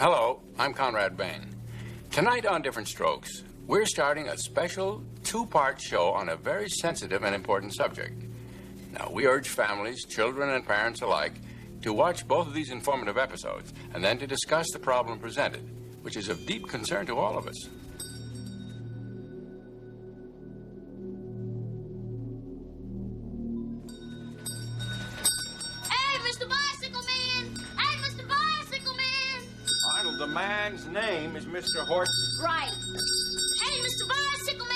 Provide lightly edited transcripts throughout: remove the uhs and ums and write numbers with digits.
Hello, I'm Conrad Bain. Tonight on Different Strokes, we're starting a special two-part show on a very sensitive and important subject. Now, we urge families, children, and parents alike to watch both of these informative episodes and then to discuss the problem presented, which is of deep concern to all of us. The man's name is Mr. Horton. Right. Hey, Mr. Bicycle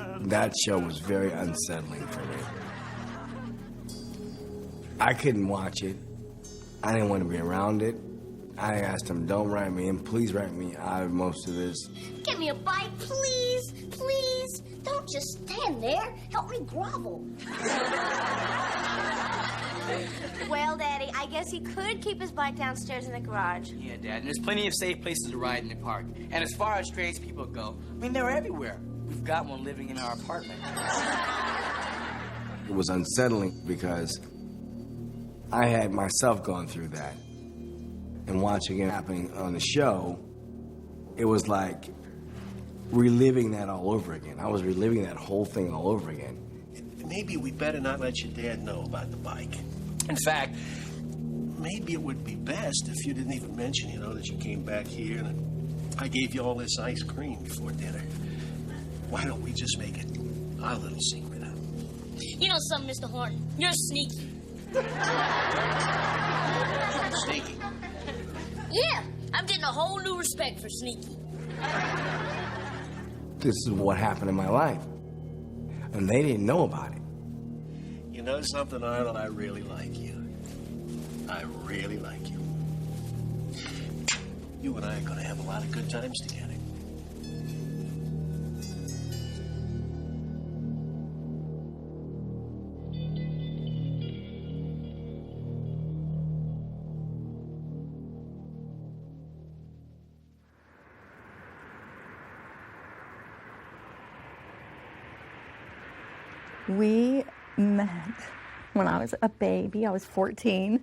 Man! That show was very unsettling for me. I couldn't watch it. I didn't want to be around it. I asked him, don't write me in. Please write me out of most of this. Give me a bite, please. Please. Don't just stand there. Help me grovel. Well, Daddy, I guess he could keep his bike downstairs in the garage. Yeah, Dad, and there's plenty of safe places to ride in the park. And as far as strange people go, I mean, they're everywhere. We've got one living in our apartment. It was unsettling because I had myself gone through that. And watching it happening on the show, it was like reliving that all over again. I was reliving that whole thing all over again. Maybe we better not let your dad know about the bike. In fact, maybe it would be best if you didn't even mention, that you came back here and I gave you all this ice cream before dinner. Why don't we just make it our little secret? You know something, Mr. Horton? You're sneaky. Sneaky? Yeah, I'm getting a whole new respect for sneaky. This is what happened in my life. And they didn't know about it. You know something, Arnold? I really like you. I really like you. You and I are going to have a lot of good times together. We met when I was a baby. I was 14,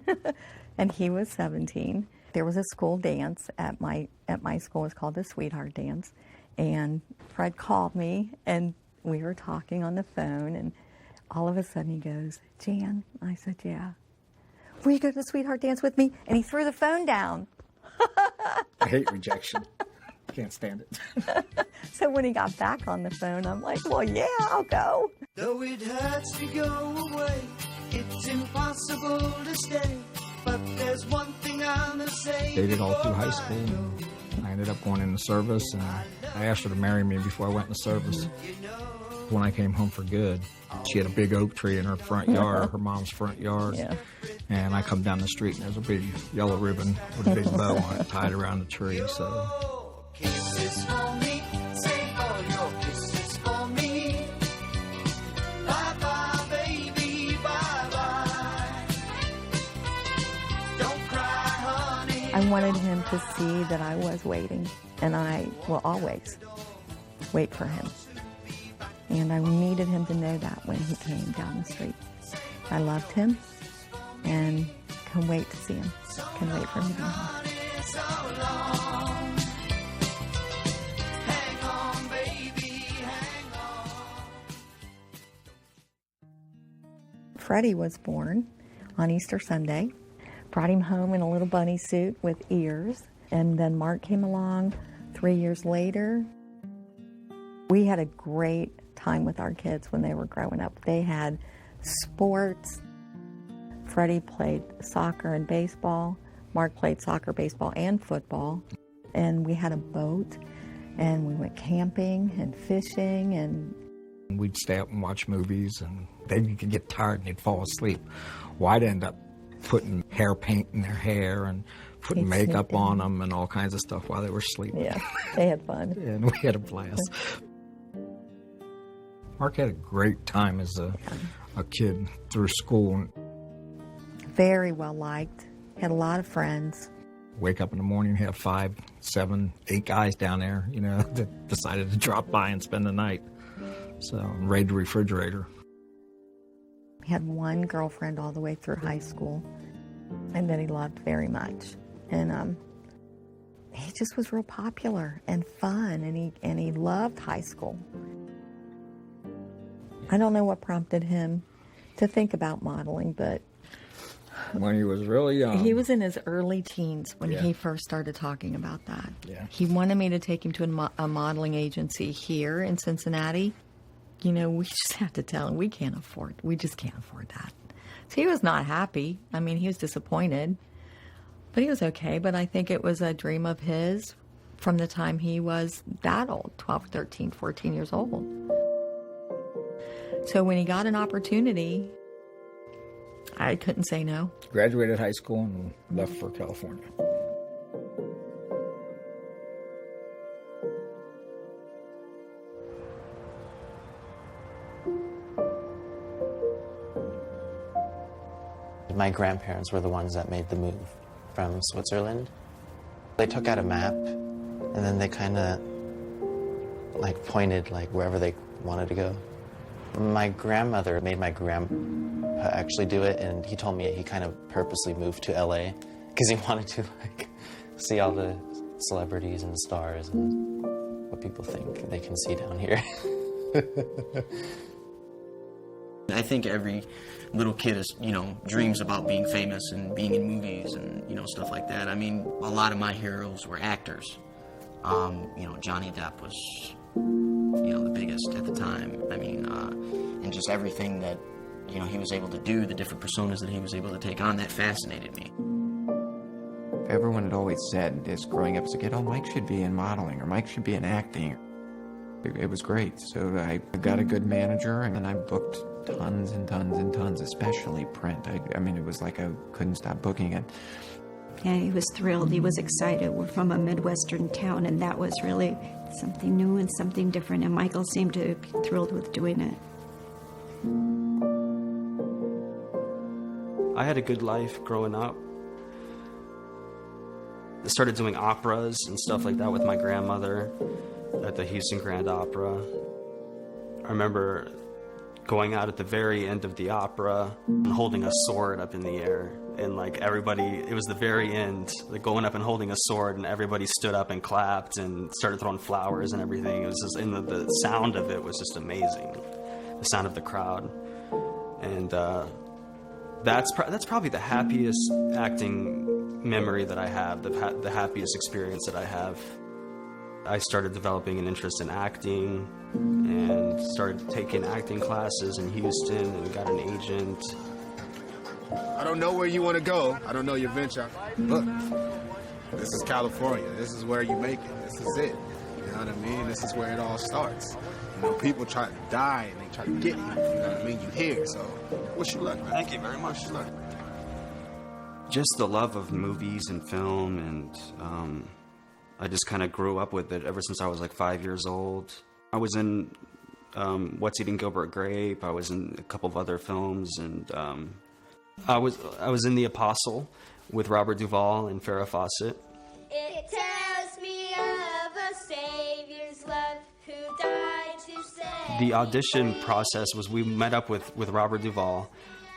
and he was 17. There was a school dance at my school. It was called the Sweetheart Dance. And Fred called me, and we were talking on the phone, and all of a sudden he goes, Jan, I said, yeah. Will you go to the Sweetheart Dance with me? And he threw the phone down. I hate rejection. Can't stand it. So when he got back on the phone, I'm like, well, yeah, I'll go. Though it hurts to go away, it's impossible to stay. But there's one thing I must say. Dated all through high school. I ended up going into service, and I asked her to marry me before I went into service. When I came home for good, she had a big oak tree in her front yard, her mom's front yard. Yeah. And I come down the street, and there's a big yellow ribbon with a big bow on it tied around the tree. So. Kisses for me, say all your kisses for me. Bye-bye, baby, bye-bye. Don't cry, honey. I wanted him to see that I was waiting, and I will always wait for him. And I needed him to know that when he came down the street. I loved him, and can wait to see him. Can wait for him to be home. Freddie was born on Easter Sunday. Brought him home in a little bunny suit with ears. And then Mark came along 3 years later. We had a great time with our kids when they were growing up. They had sports. Freddie played soccer and baseball. Mark played soccer, baseball, and football. And we had a boat, and we went camping and fishing, and we'd stay up and watch movies, and they could get tired and they'd fall asleep. Well, I'd end up putting hair paint in their hair and putting makeup on them and all kinds of stuff while they were sleeping. Yeah, they had fun. And we had a blast. Mark had a great time as a kid through school. Very well liked. Had a lot of friends. Wake up in the morning, have 5, 7, 8 guys down there, that decided to drop by and spend the night. So, raid the refrigerator. He had one girlfriend all the way through high school. and that he loved very much. And he just was real popular and fun, and he loved high school. I don't know what prompted him to think about modeling, but when he was really young. He was in his early teens when Yeah. he first started talking about that. Yeah. He wanted me to take him to a modeling agency here in Cincinnati. You know, we just have to tell him we just can't afford that. So he was not happy. I mean, he was disappointed, but he was okay. But I think it was a dream of his from the time he was that old, 12, 13, 14 years old. So when he got an opportunity, I couldn't say no. Graduated high school and left for California. My grandparents were the ones that made the move from Switzerland. They took out a map, and then they kind of like pointed like wherever they wanted to go. My grandmother made my grandpa actually do it, and he told me he kind of purposely moved to LA because he wanted to like see all the celebrities and stars and what people think they can see down here. I think every little kid is, dreams about being famous and being in movies and, stuff like that. I mean, a lot of my heroes were actors. Johnny Depp was, the biggest at the time. I mean, and just everything that, he was able to do, the different personas that he was able to take on, that fascinated me. Everyone had always said this growing up as a kid, oh, Mike should be in modeling or Mike should be in acting. It was great. So I got a good manager, and then I booked tons and tons and tons, especially print. I mean, it was like I couldn't stop booking it. Yeah, he was thrilled. He was excited. We're from a Midwestern town, and that was really something new and something different, and Michael seemed to be thrilled with doing it. I had a good life growing up. I started doing operas and stuff like that with my grandmother at the Houston Grand Opera. I remember going out at the very end of the opera and holding a sword up in the air, and like everybody, it was the very end, like going up and holding a sword, and everybody stood up and clapped and started throwing flowers and everything. It was just, and the sound of it was just amazing, the sound of the crowd. And that's probably the happiest acting memory that I have, the happiest experience that I have. I started developing an interest in acting and started taking acting classes in Houston and got an agent. I don't know where you want to go. I don't know your venture. Look, this is California. This is where you make it. This is it. You know what I mean? This is where it all starts. People try to die and they try to get you. You know what I mean? You here, so wish you luck, man. Thank you very much. Wish you luck. Just the love of movies and film, and I just kind of grew up with it ever since I was like 5 years old. I was in What's Eating Gilbert Grape. I was in a couple of other films, and I was in The Apostle with Robert Duvall and Farrah Fawcett. It tells me of a Savior's love who died to save. The audition process was we met up with Robert Duvall,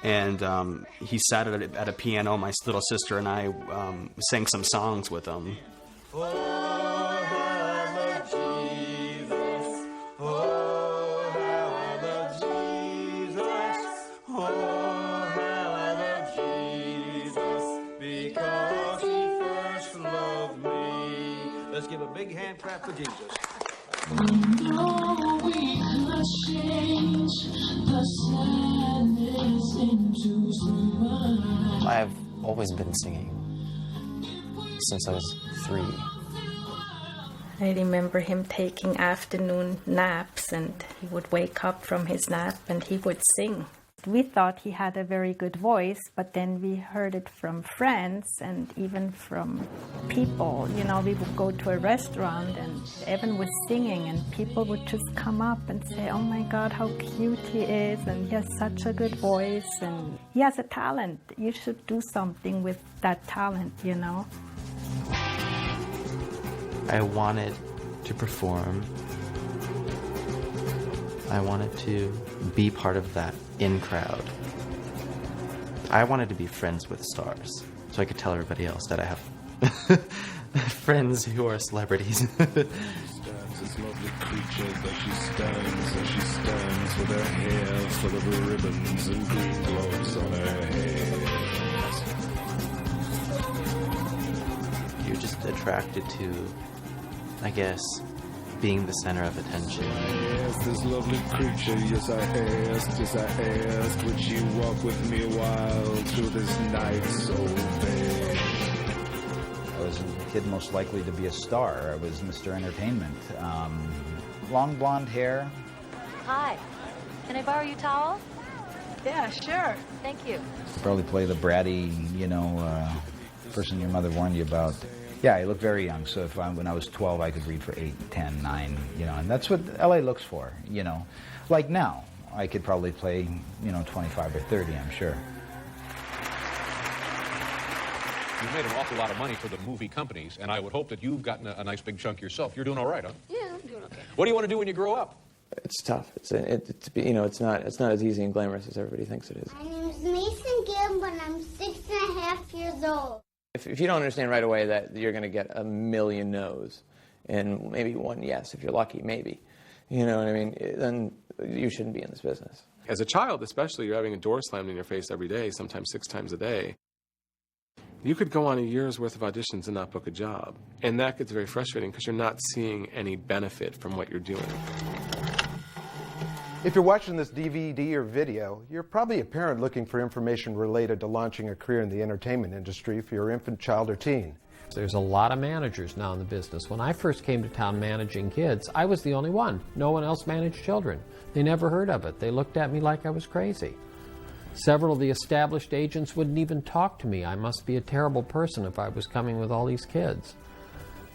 and he sat at a piano. My little sister and I sang some songs with him. Let's give a big hand clap for Jesus. I've always been singing since I was 3. I remember him taking afternoon naps, and he would wake up from his nap and he would sing. We thought he had a very good voice, but then we heard it from friends and even from people. We would go to a restaurant and Evan was singing, and people would just come up and say, oh my God, how cute he is, and he has such a good voice, and he has a talent. You should do something with that talent, I wanted to perform. I wanted to be part of that in crowd. I wanted to be friends with stars, so I could tell everybody else that I have friends who are celebrities. This lovely creature that she stands with her hair full of ribbons and green gloves on her head. You're just attracted to, I guess, being the center of attention. Yes, this lovely creature, yes I asked, would you walk with me a while through this night so vague? I was the kid most likely to be a star. I was Mr. Entertainment. Long blonde hair. Hi. Can I borrow your towel? Yeah, sure. Thank you. Probably play the bratty, person your mother warned you about. Yeah, I look very young, so when I was 12, I could read for 8, 10, 9, and that's what LA looks for, Like now, I could probably play, 25 or 30, I'm sure. You've made an awful lot of money for the movie companies, and I would hope that you've gotten a nice big chunk yourself. You're doing all right, huh? Yeah, I'm doing okay. What do you want to do when you grow up? It's tough. It's not as easy and glamorous as everybody thinks it is. My name's Mason Gibb, and I'm 6.5 years old. If you don't understand right away that you're going to get a million no's and maybe one yes, if you're lucky, maybe, you know what I mean, then you shouldn't be in this business. As a child, especially, you're having a door slammed in your face every day, sometimes 6 times a day. You could go on a year's worth of auditions and not book a job. And that gets very frustrating because you're not seeing any benefit from what you're doing. If you're watching this DVD or video, you're probably a parent looking for information related to launching a career in the entertainment industry for your infant, child, or teen. There's a lot of managers now in the business. When I first came to town managing kids, I was the only one. No one else managed children. They never heard of it. They looked at me like I was crazy. Several of the established agents wouldn't even talk to me. I must be a terrible person if I was coming with all these kids.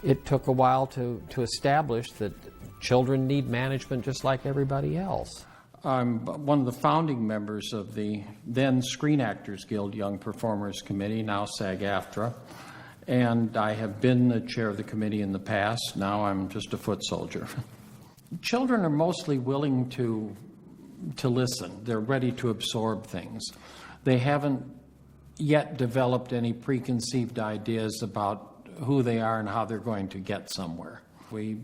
It took a while to establish that children need management just like everybody else. I'm one of the founding members of the then Screen Actors Guild Young Performers Committee, now SAG-AFTRA, and I have been the chair of the committee in the past. Now I'm just a foot soldier. Children are mostly willing to listen. They're ready to absorb things. They haven't yet developed any preconceived ideas about who they are and how they're going to get somewhere. We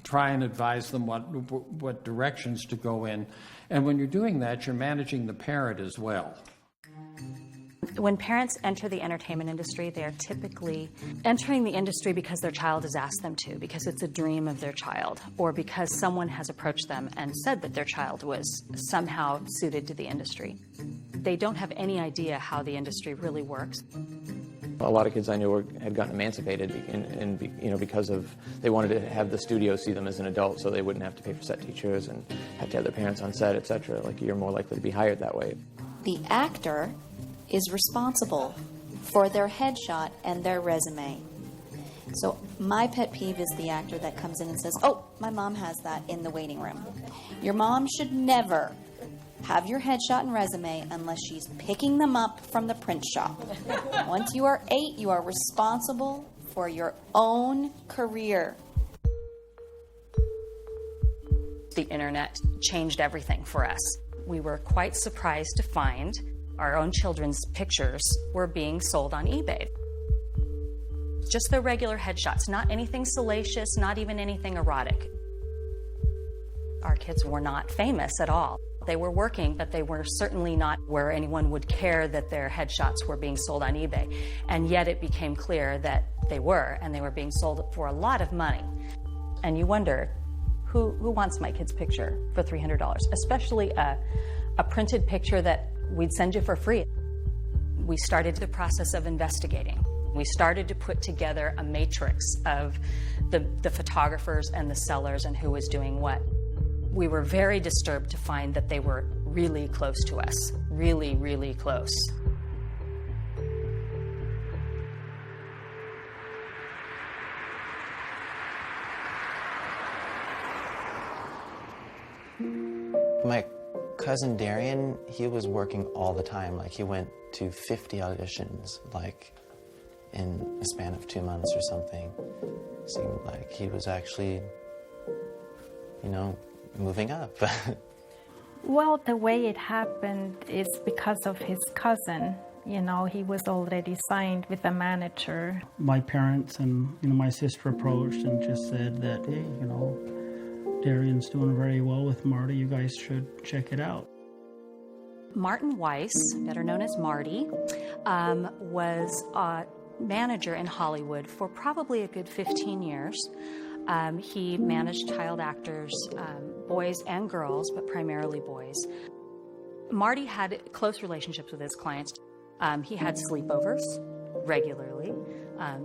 try and advise them what directions to go in. And when you're doing that, you're managing the parent as well. When parents enter the entertainment industry, they are typically entering the industry because their child has asked them to, because it's a dream of their child, or because someone has approached them and said that their child was somehow suited to the industry. They don't have any idea how the industry really works. A lot of kids I knew had gotten emancipated, because they wanted to have the studio see them as an adult, so they wouldn't have to pay for set teachers and have to have their parents on set, etc. Like, you're more likely to be hired that way. The actor is responsible for their headshot and their resume. So my pet peeve is the actor that comes in and says, "Oh, my mom has that in the waiting room." Your mom should never have your headshot and resume unless she's picking them up from the print shop. Once you are 8, you are responsible for your own career. The internet changed everything for us. We were quite surprised to find our own children's pictures were being sold on eBay. Just their regular headshots, not anything salacious, not even anything erotic. Our kids were not famous at all. They were working, but they were certainly not where anyone would care that their headshots were being sold on eBay. And yet it became clear that they were, and they were being sold for a lot of money. And you wonder, who wants my kid's picture for $300? Especially a printed picture that we'd send you for free. We started the process of investigating. We started to put together a matrix of the photographers and the sellers and who was doing what. We were very disturbed to find that they were really close to us, really, really close. My cousin Darian, he was working all the time. Like, he went to 50 auditions, like, in a span of 2 months or something. Seemed like he was actually, moving up. Well, the way it happened is because of his cousin. You know, he was already signed with a manager. My parents and, my sister approached and just said that, hey, Darian's doing very well with Marty. You guys should check it out. Martin Weiss, better known as Marty, was a manager in Hollywood for probably a good 15 years. He managed child actors, boys and girls, but primarily boys. Marty had close relationships with his clients. He had sleepovers regularly,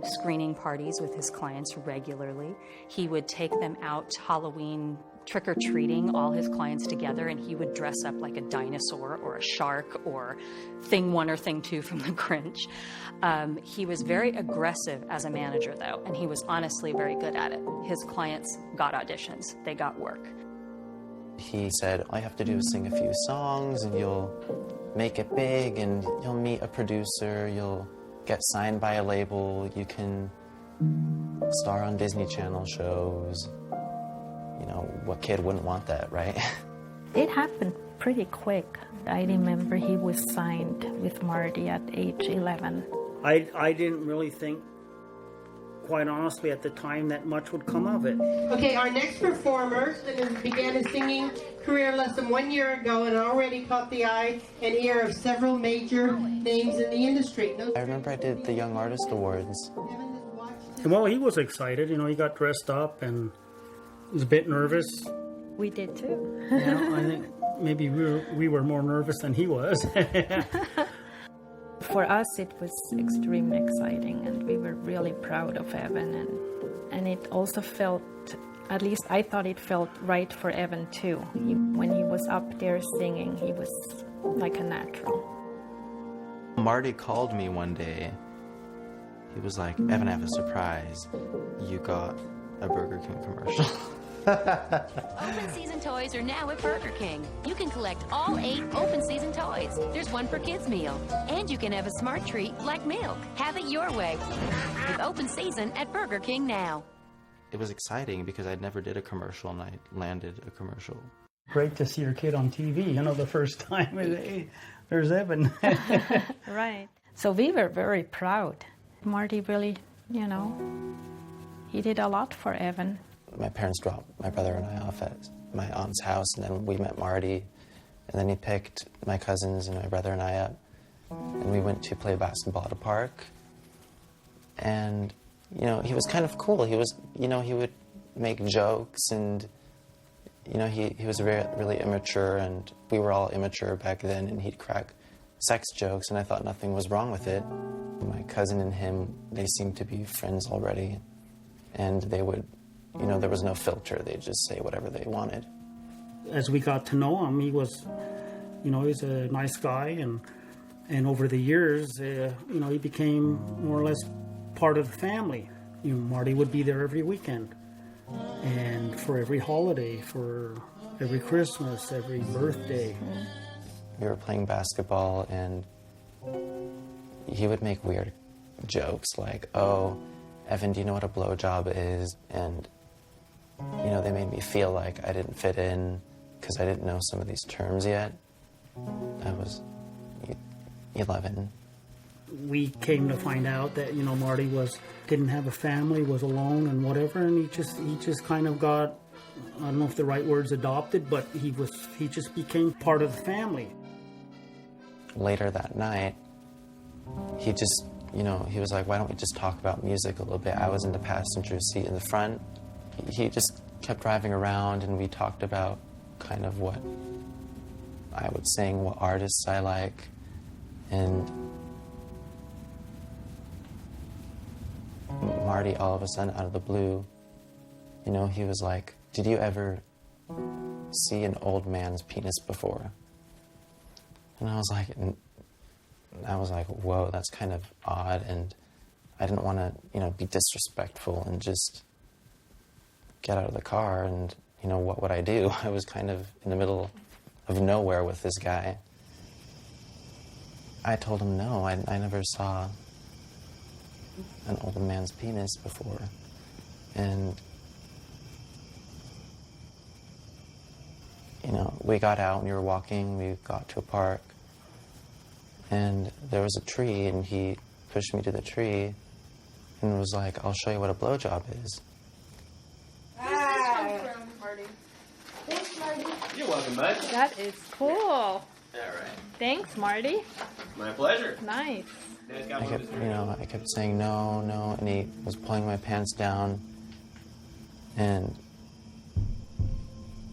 screening parties with his clients regularly. He would take them out Halloween trick-or-treating, all his clients together, and he would dress up like a dinosaur or a shark or Thing 1 or Thing 2 from The Grinch. He was very aggressive as a manager, though, and he was honestly very good at it. His clients got auditions. They got work. He said, all you have to do is sing a few songs and you'll make it big and you'll meet a producer, you'll get signed by a label, you can star on Disney Channel shows. What kid wouldn't want that, right? It happened pretty quick. I remember he was signed with Marty at age 11. I didn't really think, quite honestly, at the time that much would come of it. Okay, our next performer began his singing career less than 1 year ago and already caught the eye and ear of several major names in the industry. I remember I did the Young Artist Awards. Well, he was excited. He got dressed up and was a bit nervous. We did too. I think maybe we were more nervous than he was. For us, it was extremely exciting, and we were really proud of Evan. And it also felt, at least I thought it felt right for Evan too. When he was up there singing, he was like a natural. Marty called me one day. He was like, Evan, I have a surprise. You got a Burger King commercial. Open season toys are now at Burger King. You can collect all 8 open season toys. There's one per kids meal. And you can have a smart treat like milk. Have it your way. With open season at Burger King now. It was exciting because I never did a commercial and I landed a commercial. Great to see your kid on TV, the first time. Hey, there's Evan. Right. So we were very proud. Marty really, he did a lot for Evan. My parents dropped my brother and I off at my aunt's house, and then we met Marty, and then he picked my cousins and my brother and I up, and we went to play basketball at a park. And, he was kind of cool. He was, he would make jokes, and, he was really immature, and we were all immature back then, and he'd crack sex jokes, and I thought nothing was wrong with it. My cousin and him, they seemed to be friends already, and they would, there was no filter. They'd just say whatever they wanted. As we got to know him, he was, he's a nice guy, and over the years, he became more or less part of the family. Marty would be there every weekend, and for every holiday, for every Christmas, every birthday. We were playing basketball, and he would make weird jokes like, oh, Evan, do you know what a blowjob is? And, they made me feel like I didn't fit in because I didn't know some of these terms yet. I was 11. We came to find out that, Marty didn't have a family, was alone and whatever, and he just kind of got, I don't know if the right word's adopted, but he just became part of the family. Later that night, he just, he was like, why don't we just talk about music a little bit? I was in the passenger seat in the front. He just kept driving around, and we talked about kind of what I would sing, what artists I like, and Marty, all of a sudden, out of the blue, he was like, did you ever see an old man's penis before? And I was like, whoa, that's kind of odd, and I didn't want to, be disrespectful and just get out of the car, and, what would I do? I was kind of in the middle of nowhere with this guy. I told him no, I never saw an old man's penis before, and You know, we got out and we were walking, we got to a park, and there was a tree, and he pushed me to the tree and was like, I'll show you what a blowjob is. You're welcome, bud. That is cool. All right. Thanks, Marty. My pleasure. Nice. I kept saying no, no, and he was pulling my pants down, and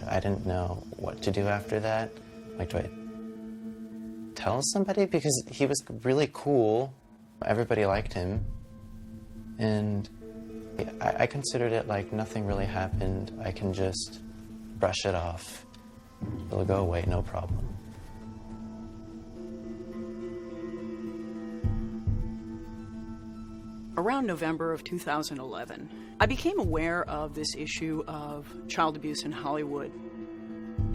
I didn't know what to do after that. Like, do I tell somebody? Because he was really cool. Everybody liked him, and I considered it like nothing really happened. I can just brush it off. It'll go away, no problem. Around November of 2011, I became aware of this issue of child abuse in Hollywood.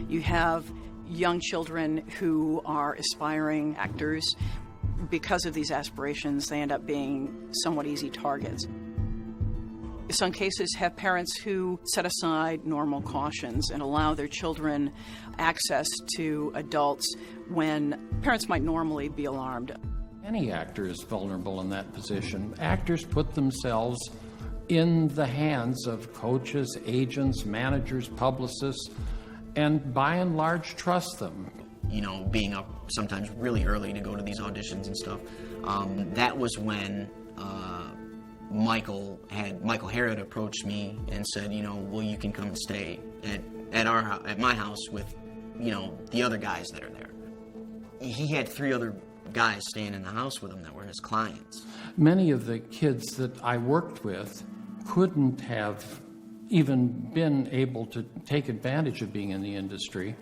You have young children who are aspiring actors. Because of these aspirations, they end up being somewhat easy targets. Some cases have parents who set aside normal cautions and allow their children access to adults when parents might normally be alarmed. Any actor is vulnerable in that position. Actors put themselves in the hands of coaches, agents, managers, publicists, and by and large trust them. You know, being up sometimes really early to go to these auditions and stuff. That was when Michael Hara had approached me and said, you know, well, you can come and stay at my house with, you know, the other guys that are there. He had 3 other guys staying in the house with him that were his clients. Many of the kids that I worked with couldn't have even been able to take advantage of being in the industry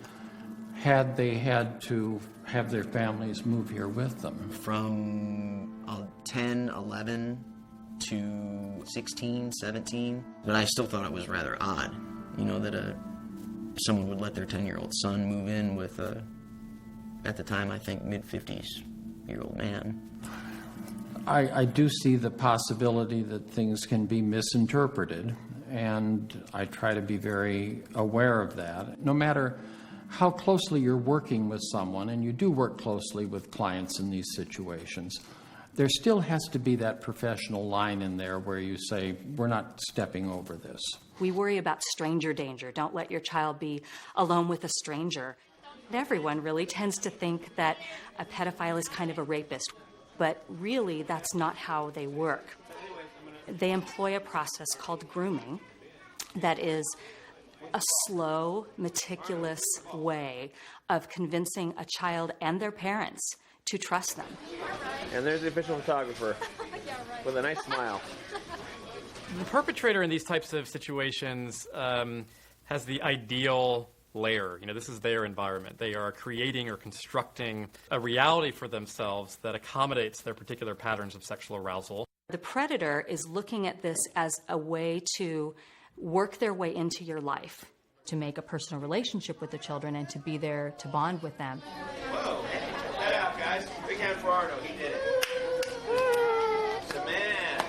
had they had to have their families move here with them. From 10, 11 to 16, 17. But I still thought it was rather odd, you know, that someone would let their 10-year-old son move in with at the time, I think, mid-50s-year-old man. I do see the possibility that things can be misinterpreted, and I try to be very aware of that. No matter how closely you're working with someone, and you do work closely with clients in these situations, there still has to be that professional line in there where you say, we're not stepping over this. We worry about stranger danger. Don't let your child be alone with a stranger. Everyone really tends to think that a pedophile is kind of a rapist, but really that's not how they work. They employ a process called grooming that is a slow, meticulous way of convincing a child and their parents to trust them. And there's the official photographer with a nice smile. The perpetrator in these types of situations has the ideal layer. You know, this is their environment. They are creating or constructing a reality for themselves that accommodates their particular patterns of sexual arousal. The predator is looking at this as a way to work their way into your life, to make a personal relationship with the children and to be there to bond with them. Whoa, check that out, guys. Big hand for Arno. He did it. It's a man.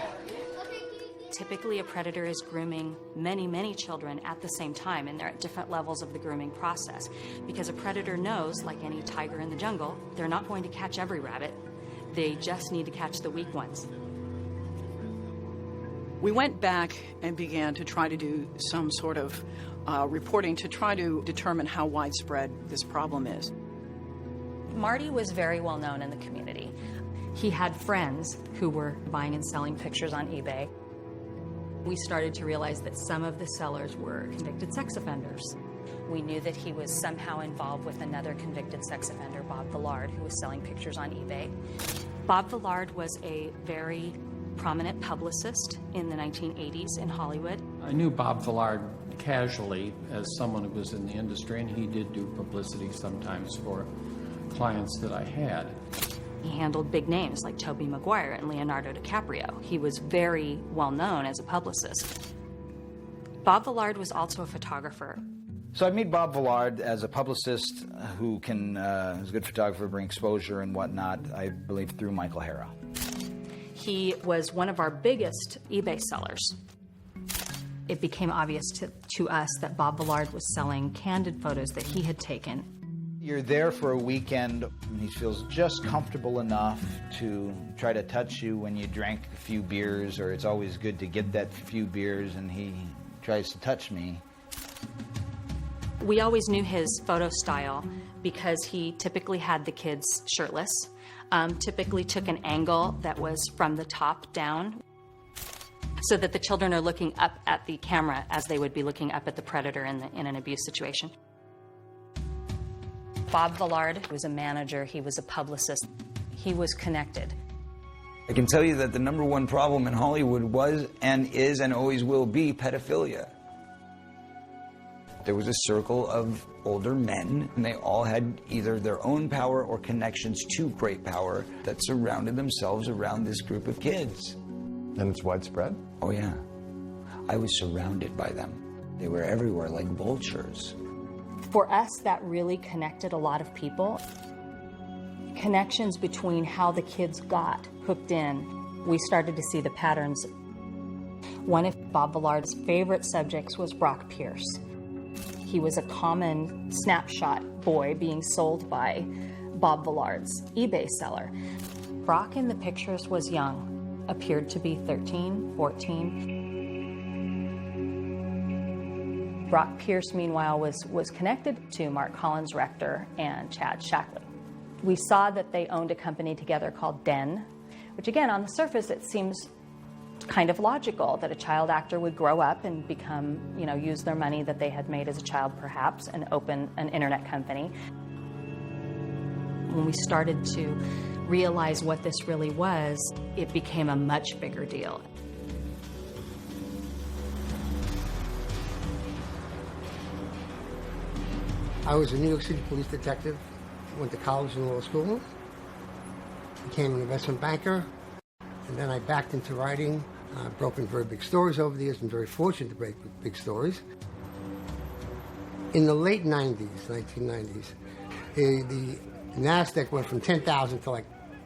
Typically, a predator is grooming many, many children at the same time, and they're at different levels of the grooming process. Because a predator knows, like any tiger in the jungle, they're not going to catch every rabbit. They just need to catch the weak ones. We went back and began to try to do some sort of reporting to try to determine how widespread this problem is. Marty was very well known in the community. He had friends who were buying and selling pictures on eBay. We started to realize that some of the sellers were convicted sex offenders. We knew that he was somehow involved with another convicted sex offender, Bob Villard, who was selling pictures on eBay. Bob Villard was a very prominent publicist in the 1980s in Hollywood. I knew Bob Villard casually as someone who was in the industry, and he did do publicity sometimes for clients that I had. He handled big names like Tobey Maguire and Leonardo DiCaprio. He was very well known as a publicist. Bob Villard was also a photographer. So I meet Bob Villard as a publicist who can, who's a good photographer, bring exposure and whatnot, I believe through Michael Hara. He was one of our biggest eBay sellers. it became obvious to us that Bob Villard was selling candid photos that he had taken. You're there for a weekend, and he feels just comfortable enough to try to touch you when you drank a few beers, or it's always good to get that few beers, and he tries to touch me. We always knew his photo style because he typically had the kids shirtless, typically took an angle that was from the top down, so that the children are looking up at the camera as they would be looking up at the predator in an abuse situation. Bob Villard was a manager, he was a publicist, he was connected. I can tell you that the #1 problem in Hollywood was and is and always will be pedophilia. There was a circle of older men, and they all had either their own power or connections to great power that surrounded themselves around this group of kids. And it's widespread? Oh, yeah. I was surrounded by them. They were everywhere like vultures. For us, that really connected a lot of people. Connections between how the kids got hooked in. We started to see the patterns. One of Bob Villard's favorite subjects was Brock Pierce. He was a common snapshot boy being sold by Bob Villard's eBay seller. Brock in the pictures was young, appeared to be 13, 14. Brock Pierce, meanwhile, was connected to Mark Collins Rector and Chad Shackley. We saw that they owned a company together called Den, which again, on the surface, it seems kind of logical that a child actor would grow up and become, use their money that they had made as a child perhaps and open an internet company. When we started to realize what this really was, it became a much bigger deal. I was a New York City police detective, went to college and law school, became an investment banker, and then I backed into writing. I've broken very big stories over the years, been very fortunate to break big stories. In the late 90s, 1990s, the NASDAQ went from 10,000 to like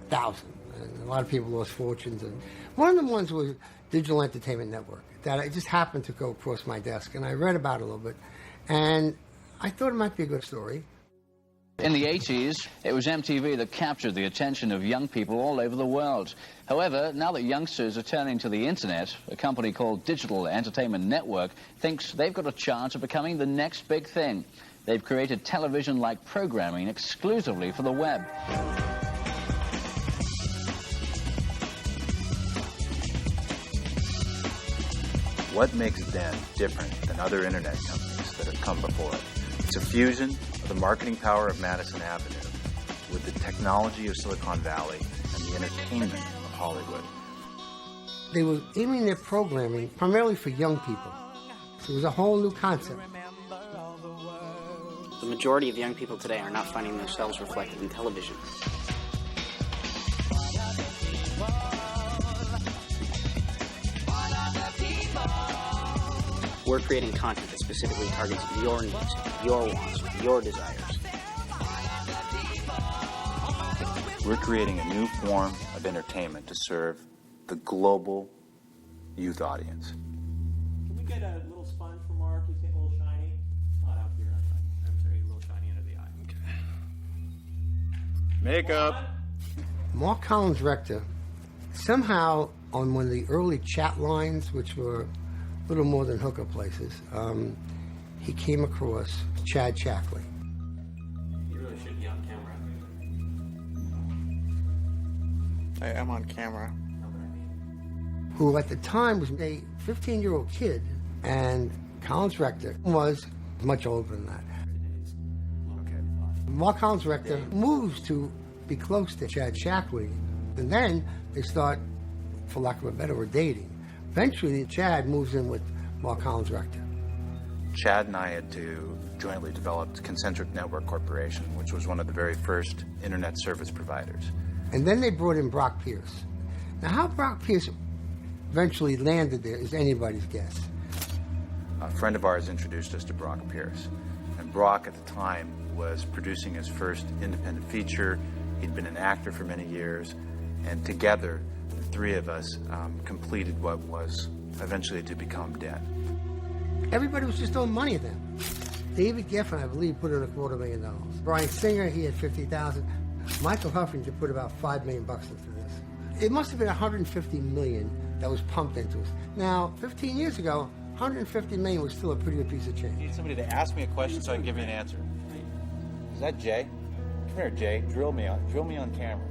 1,000. And a lot of people lost fortunes. And one of the ones was Digital Entertainment Network that I just happened to go across my desk, and I read about it a little bit. And I thought it might be a good story. In the 80s, it was MTV that captured the attention of young people all over the world. However, now that youngsters are turning to the internet, a company called Digital Entertainment Network thinks they've got a chance of becoming the next big thing. They've created television-like programming exclusively for the web. What makes Den different than other internet companies that have come before it? It's a fusion of the marketing power of Madison Avenue with the technology of Silicon Valley and the entertainment of Hollywood. They were aiming their programming primarily for young people. So it was a whole new concept. The majority of young people today are not finding themselves reflected in television. We're creating content that specifically targets your needs, your wants, your desires. We're creating a new form of entertainment to serve the global youth audience. Can we get a little sponge for Mark? He's getting a little shiny. Not out here. I'm sorry, a little shiny under the eye. Okay. Makeup. Mark Collins Rector, somehow on one of the early chat lines, which were a little more than hookup places, he came across Chad Shackley. You really should be on camera. I am on camera. Who at the time was a 15-year-old kid, and Collins Rector was much older than that. Mark Collins Rector moves to be close to Chad Shackley, and then they start, for lack of a better word, dating. Eventually, Chad moves in with Mark Collins Rector. Chad and I had jointly developed Concentric Network Corporation, which was one of the very first internet service providers. And then they brought in Brock Pierce. Now, how Brock Pierce eventually landed there is anybody's guess. A friend of ours introduced us to Brock Pierce. And Brock, at the time, was producing his first independent feature. He'd been an actor for many years. And together, the three of us completed what was eventually to become Den. Everybody was just throwing money at them. David Geffen, I believe, put in $250,000. Bryan Singer, he had $50,000. Michael Huffinger put about $5 million into this. It must have been $150 million that was pumped into us. Now, 15 years ago, $150 million was still a pretty good piece of change. I need somebody to ask me a question so I can give you an answer. Is that Jay? Come here, Jay. Drill me on camera.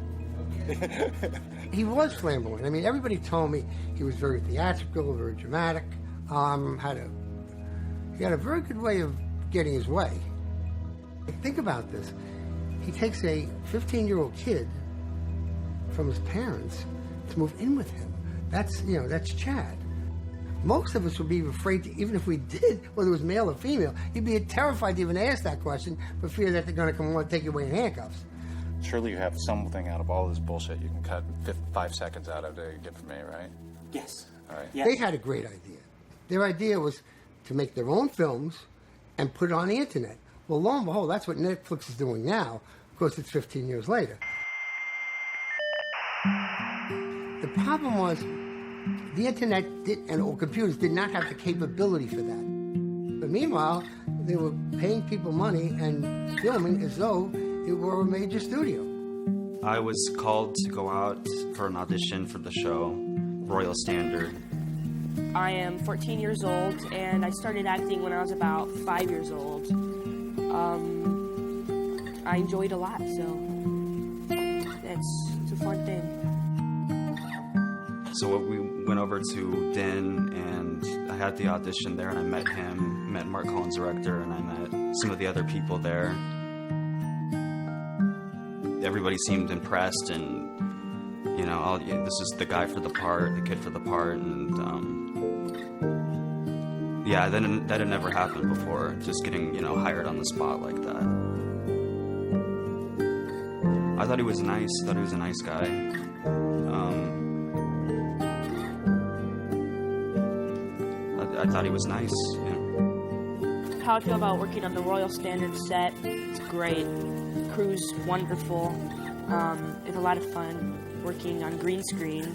He was flamboyant. I mean, everybody told me he was very theatrical, very dramatic. He had a very good way of getting his way. Think about this. He takes a 15-year-old kid from his parents to move in with him. That's Chad. Most of us would be afraid to, even if we did, whether it was male or female, you'd be terrified to even ask that question for fear that they're going to come along and take you away in handcuffs. Surely you have something out of all this bullshit you can cut 5 seconds out of to get from me, right? Yes. All right. Yes. They had a great idea. Their idea was to make their own films and put it on the internet. Well, lo and behold, that's what Netflix is doing now. Of course, it's 15 years later. The problem was the internet or computers did not have the capability for that. But meanwhile, they were paying people money and filming as though it were a major studio. I was called to go out for an audition for the show, Royal Standard. I am 14 years old, and I started acting when I was about 5 years old. I enjoyed a lot, so it's a fun thing. So we went over to Den, and I had the audition there, and I met him, met Mark Collins, director, and I met some of the other people there. Everybody seemed impressed, and this is the guy for the part, the kid for the part, and that had never happened before. Just getting hired on the spot like that. I thought he was nice. Thought he was a nice guy. I thought he was nice. Yeah. How I feel about working on the Royal Standard set? It's great. The crew's wonderful. It's a lot of fun working on green screen.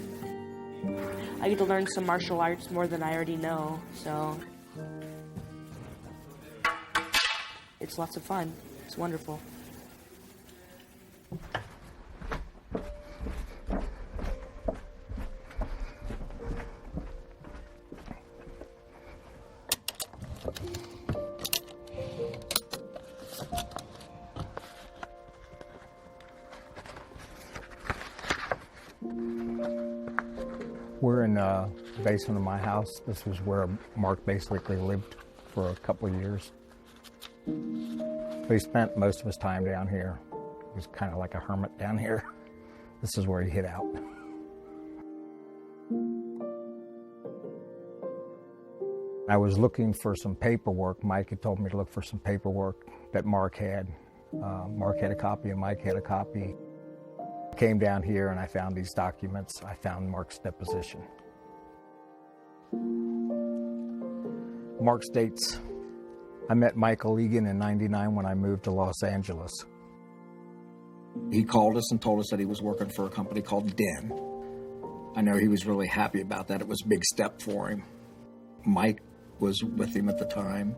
I get to learn some martial arts more than I already know, so it's lots of fun. It's wonderful. We're in the basement of my house. This was where Mark basically lived for a couple of years. But he spent most of his time down here. He was kind of like a hermit down here. This is where he hid out. I was looking for some paperwork. Mike had told me to look for some paperwork that Mark had. Mark had a copy and Mike had a copy. Came down here and I found these documents. I found Mark's deposition. Mark states, I met Michael Egan in '99 when I moved to Los Angeles. He called us and told us that he was working for a company called Den. I know he was really happy about that. It was a big step for him. Mike was with him at the time.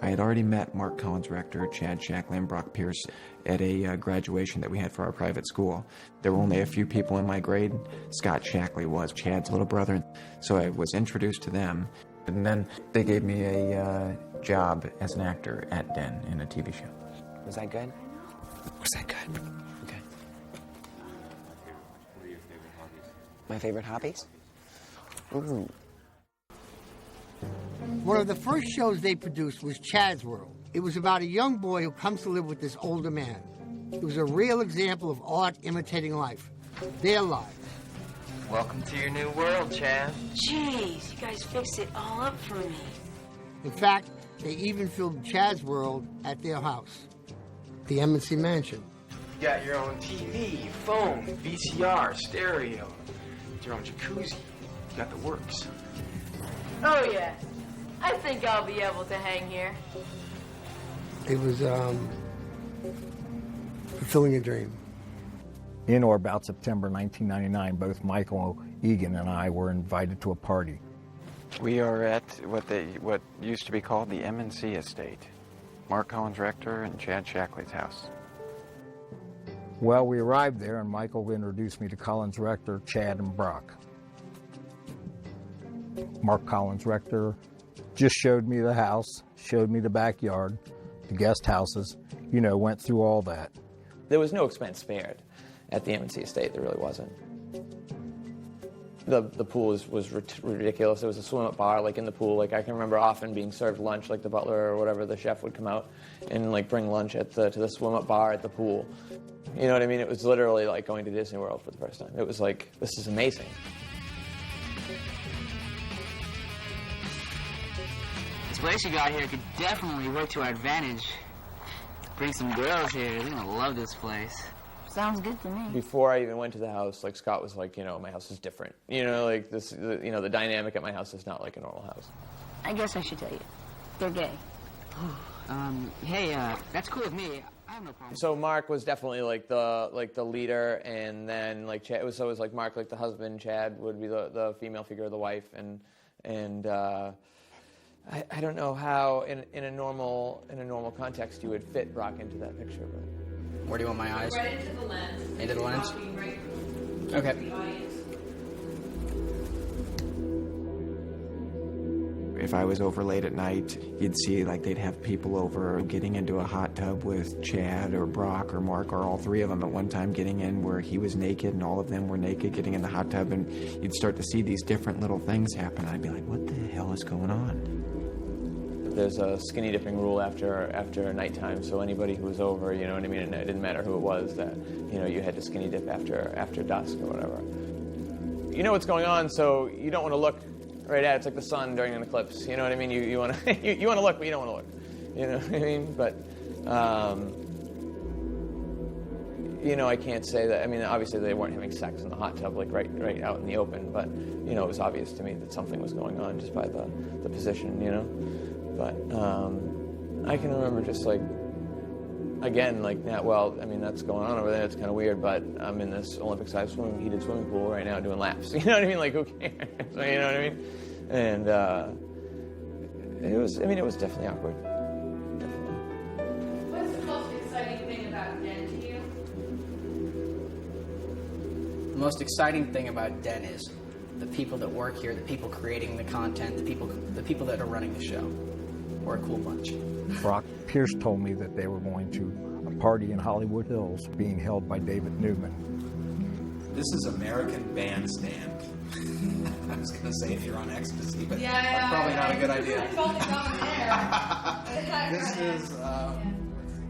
I had already met Mark Collins' rector, Chad Shackley, and Brock Pierce at a graduation that we had for our private school. There were only a few people in my grade. Scott Shackley was Chad's little brother. So I was introduced to them. And then they gave me a job as an actor at Den in a TV show. Was that good? Was that good? Okay. My favorite hobbies? Ooh. One of the first shows they produced was Chad's World. It was about a young boy who comes to live with this older man. It was a real example of art imitating life, their lives. Welcome to your new world, Chad. Jeez, you guys fixed it all up for me. In fact, they even filmed Chad's World at their house, the Embassy Mansion. You got your own TV, phone, VCR, stereo, your own jacuzzi. You got the works. Oh, yeah. I think I'll be able to hang here. It was fulfilling a dream. In or about September 1999, both Michael Egan and I were invited to a party. We are at what used to be called the M&C estate. Mark Collins Rector and Chad Shackley's house. Well, we arrived there, and Michael introduced me to Collins Rector, Chad, and Brock. Mark Collins Rector just showed me the house, showed me the backyard, the guest houses, went through all that. There was no expense spared at the M&C estate. There really wasn't. The pool was ridiculous. There was a swim-up bar, in the pool. I can remember often being served lunch, the butler or whatever, the chef would come out and, bring lunch to the swim-up bar at the pool. You know what I mean? It was literally like going to Disney World for the first time. It was like, this is amazing. This place you got here could definitely work to our advantage. Bring some girls here. They're gonna love this place. Sounds good to me. Before I even went to the house, Scott was like, my house is different. This, the dynamic at my house is not like a normal house. I guess I should tell you. They're gay. Hey, that's cool with me. I have no problem. So Mark was definitely the leader, and then Chad, it was Mark the husband, Chad would be the female figure of the wife, and I don't know how in a normal context you would fit Brock into that picture, but. Where do you want my eyes? Right into the lens. Into the lens? Right okay. If I was over late at night, you'd see they'd have people over getting into a hot tub with Chad or Brock or Mark or all three of them at one time getting in where he was naked and all of them were naked getting in the hot tub, and you'd start to see these different little things happen. I'd be like, what the hell is going on? There's a skinny dipping rule after nighttime, so anybody who was over, you know what I mean, and it didn't matter who it was, that you had to skinny dip after dusk or whatever. You know what's going on, so you don't want to look right at it. It's like the sun during an eclipse. You know what I mean? You want to you want to look, but you don't want to look. You know what I mean? But I can't say that. I mean, obviously they weren't having sex in the hot tub right out in the open, but it was obvious to me that something was going on just by the position. But I can remember just again, now, well, I mean, that's going on over there. It's kind of weird, but I'm in this Olympic-sized heated swimming pool right now doing laps. You know what I mean? Who cares? You know what I mean? And it was definitely awkward. What's the most exciting thing about Den to you? The most exciting thing about Den is the people that work here, the people creating the content, the people that are running the show. We're a cool bunch. Brock Pierce told me that they were going to a party in Hollywood Hills being held by David Newman. This is American Bandstand. I was going to say if you're on ecstasy, but that's probably not a good idea. This is...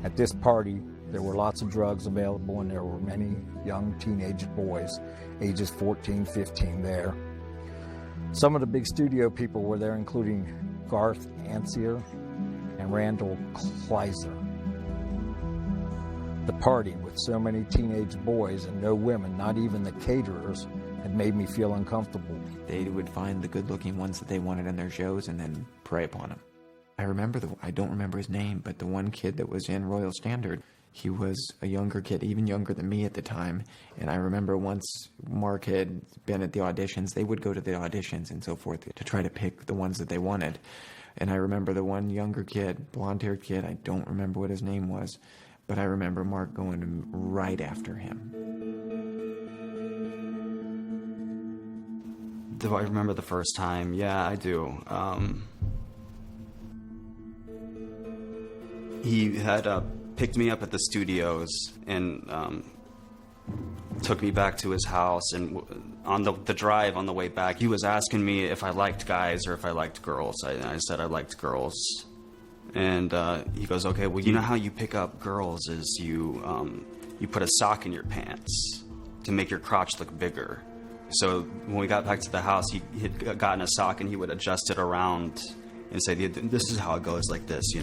At this party, there were lots of drugs available, and there were many young teenage boys, ages 14, 15 there. Some of the big studio people were there, including Garth Ansier and Randall Kleiser. The party, with so many teenage boys and no women, not even the caterers, had made me feel uncomfortable. They would find the good-looking ones that they wanted in their shows and then prey upon them. I don't remember his name, but the one kid that was in Royal Standard, he was a younger kid, even younger than me at the time. And I remember once Mark had been at the auditions, they would go to the auditions and so forth to try to pick the ones that they wanted. And I remember the one younger kid, blonde-haired kid, I don't remember what his name was, but I remember Mark going right after him. Do I remember the first time? Yeah, I do. He had picked me up at the studios and took me back to his house, and on the drive on the way back, he was asking me if I liked guys or if I liked girls. I said I liked girls, and he goes, okay, well, you know how you pick up girls is you put a sock in your pants to make your crotch look bigger. So when we got back to the house, he had gotten a sock and he would adjust it around and say, this is how it goes, like this,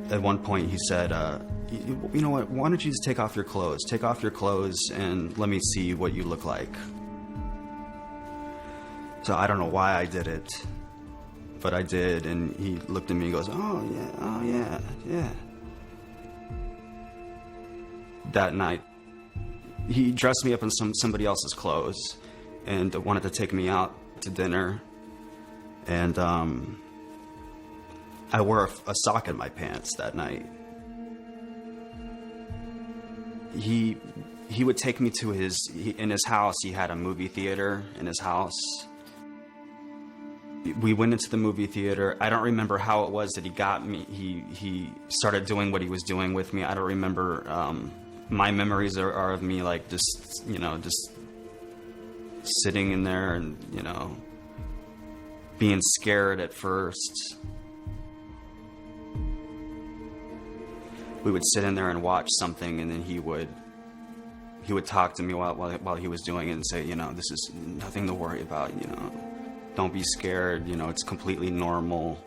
At one point he said, you know what, why don't you just take off your clothes? Take off your clothes and let me see what you look like. So I don't know why I did it, but I did, and he looked at me and goes, oh yeah. That night, he dressed me up in somebody else's clothes, and wanted to take me out to dinner. And I wore a sock in my pants that night. He would take me to in his house. He had a movie theater in his house. We went into the movie theater. I don't remember how it was that he got me. He started doing what he was doing with me. I don't remember. My memories are of me like just sitting in there and, being scared at first. We would sit in there and watch something, and then he would talk to me while he was doing it and say, this is nothing to worry about, don't be scared, it's completely normal.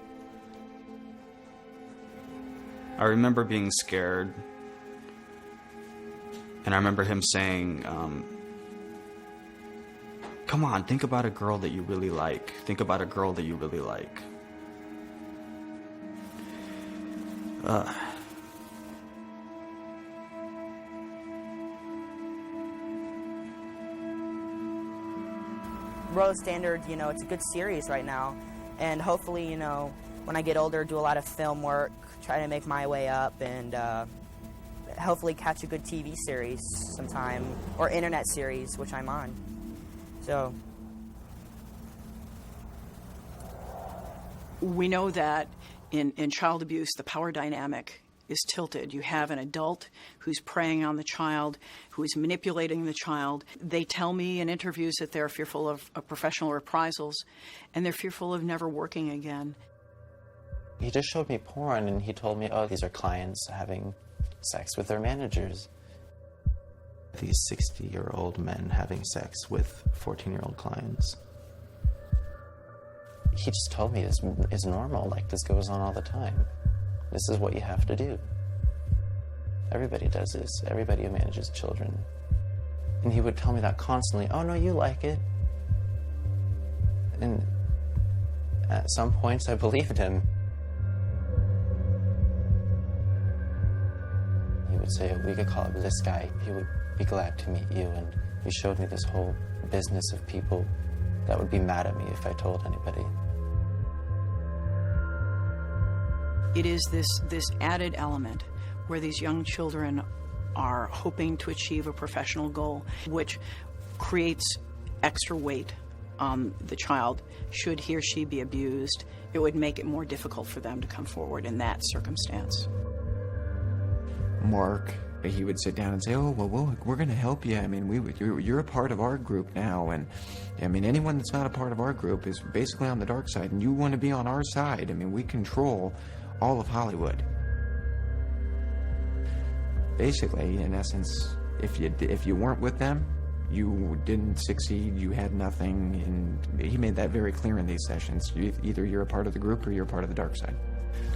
I remember being scared, and I remember him saying, come on, think about a girl that you really like. Think about a girl that you really like. Royal Standard, it's a good series right now. And hopefully, when I get older, do a lot of film work, try to make my way up, and hopefully catch a good TV series sometime, or internet series, which I'm on. So. We know that in child abuse, the power dynamic is tilted. You have an adult who's preying on the child, who is manipulating the child. They tell me in interviews that they're fearful of professional reprisals, and they're fearful of never working again. He just showed me porn, and he told me, oh, these are clients having sex with their managers. These 60-year-old men having sex with 14-year-old clients. He just told me this is normal, like this goes on all the time. This is what you have to do. Everybody does this. Everybody who manages children. And he would tell me that constantly. Oh, no, you like it. And at some points, I believed him. He would say, we could call it this guy. He would be glad to meet you. And he showed me this whole business of people that would be mad at me if I told anybody. It is this added element where these young children are hoping to achieve a professional goal, which creates extra weight on the child. Should he or she be abused, it would make it more difficult for them to come forward in that circumstance. Mark, he would sit down and say, oh, well, we're going to help you. I mean, you're a part of our group now. And, I mean, anyone that's not a part of our group is basically on the dark side, and you want to be on our side. I mean, we control all of Hollywood. Basically, in essence, if you weren't with them, you didn't succeed, you had nothing, and he made that very clear in these sessions. Either you're a part of the group or you're a part of the dark side.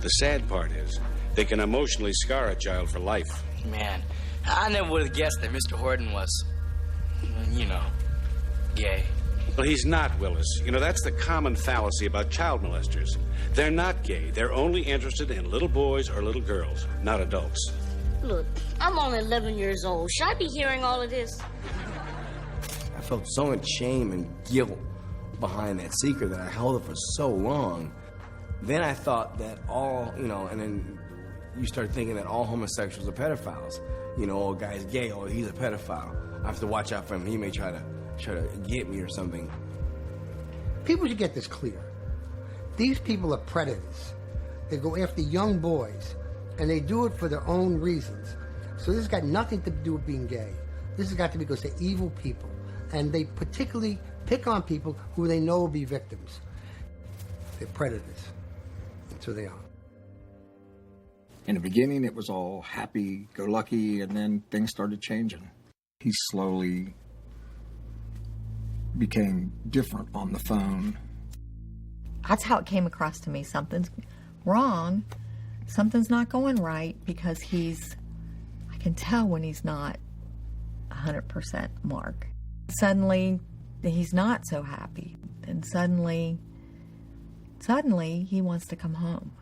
The sad part is, they can emotionally scar a child for life. Man, I never would have guessed that Mr. Horton was, gay. Well, he's not, Willis. That's the common fallacy about child molesters. They're not gay. They're only interested in little boys or little girls, not adults. Look, I'm only 11 years old. Should I be hearing all of this? I felt so much shame and guilt behind that secret that I held it for so long. Then I thought that and then you start thinking that all homosexuals are pedophiles. Oh, guy's gay, oh, he's a pedophile. I have to watch out for him. He may try to get me or something. People should get this clear. These people are predators. They go after young boys, and they do it for their own reasons. So this has got nothing to do with being gay. This has got to be because they're evil people, and they particularly pick on people who they know will be victims. They're predators. That's who they are. In the beginning, it was all happy-go-lucky, and then things started changing. He slowly became different on the phone. That's how it came across to me. Something's wrong. Something's not going right, because I can tell when he's not 100% Mark. Suddenly, he's not so happy. And suddenly he wants to come home.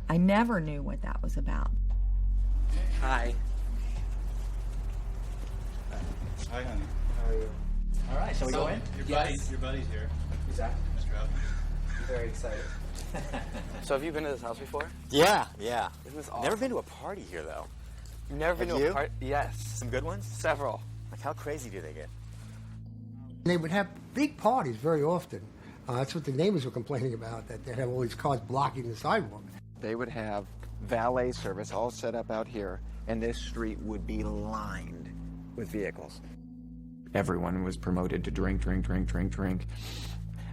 I never knew what that was about. Hi. Hi, honey. How are you? All Shall we go in? Your buddy's here. Who's that? Mr. Up. I'm very excited. So have you been to this house before? Yeah. Isn't this awesome? Never been to a party here, though. You've never been Have to you? a party? Yes. Some good ones? Several. Like, how crazy do they get? They would have big parties very often. That's what the neighbors were complaining about, that they'd have all these cars blocking the sidewalk. They would have valet service all set up out here, and this street would be lined with vehicles. Everyone was promoted to drink.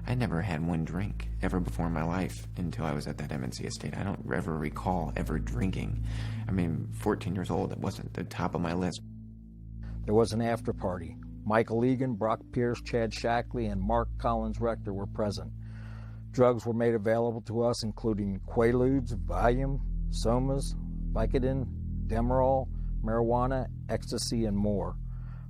I never had one drink ever before in my life until I was at that MNC estate. I don't ever recall ever drinking. I mean, 14 years old, it wasn't the top of my list. There was an after party. Michael Egan, Brock Pierce, Chad Shackley, and Mark Collins Rector were present. Drugs were made available to us, including Quaaludes, Valium, Somas, Vicodin, Demerol, marijuana, ecstasy, and more.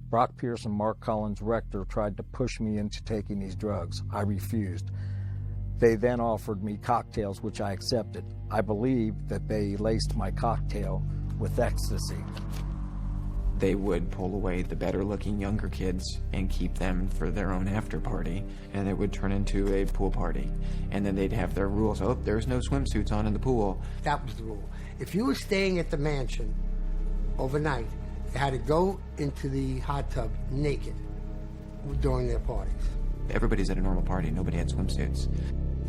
Brock Pierce and Mark Collins Rector tried to push me into taking these drugs. I refused. They then offered me cocktails, which I accepted. I believe that they laced my cocktail with ecstasy. They would pull away the better-looking younger kids and keep them for their own after-party, and it would turn into a pool party. And then they'd have their rules. Oh, there's no swimsuits on in the pool. That was the rule. If you were staying at the mansion overnight, you had to go into the hot tub naked during their parties. Everybody's at a normal party. Nobody had swimsuits.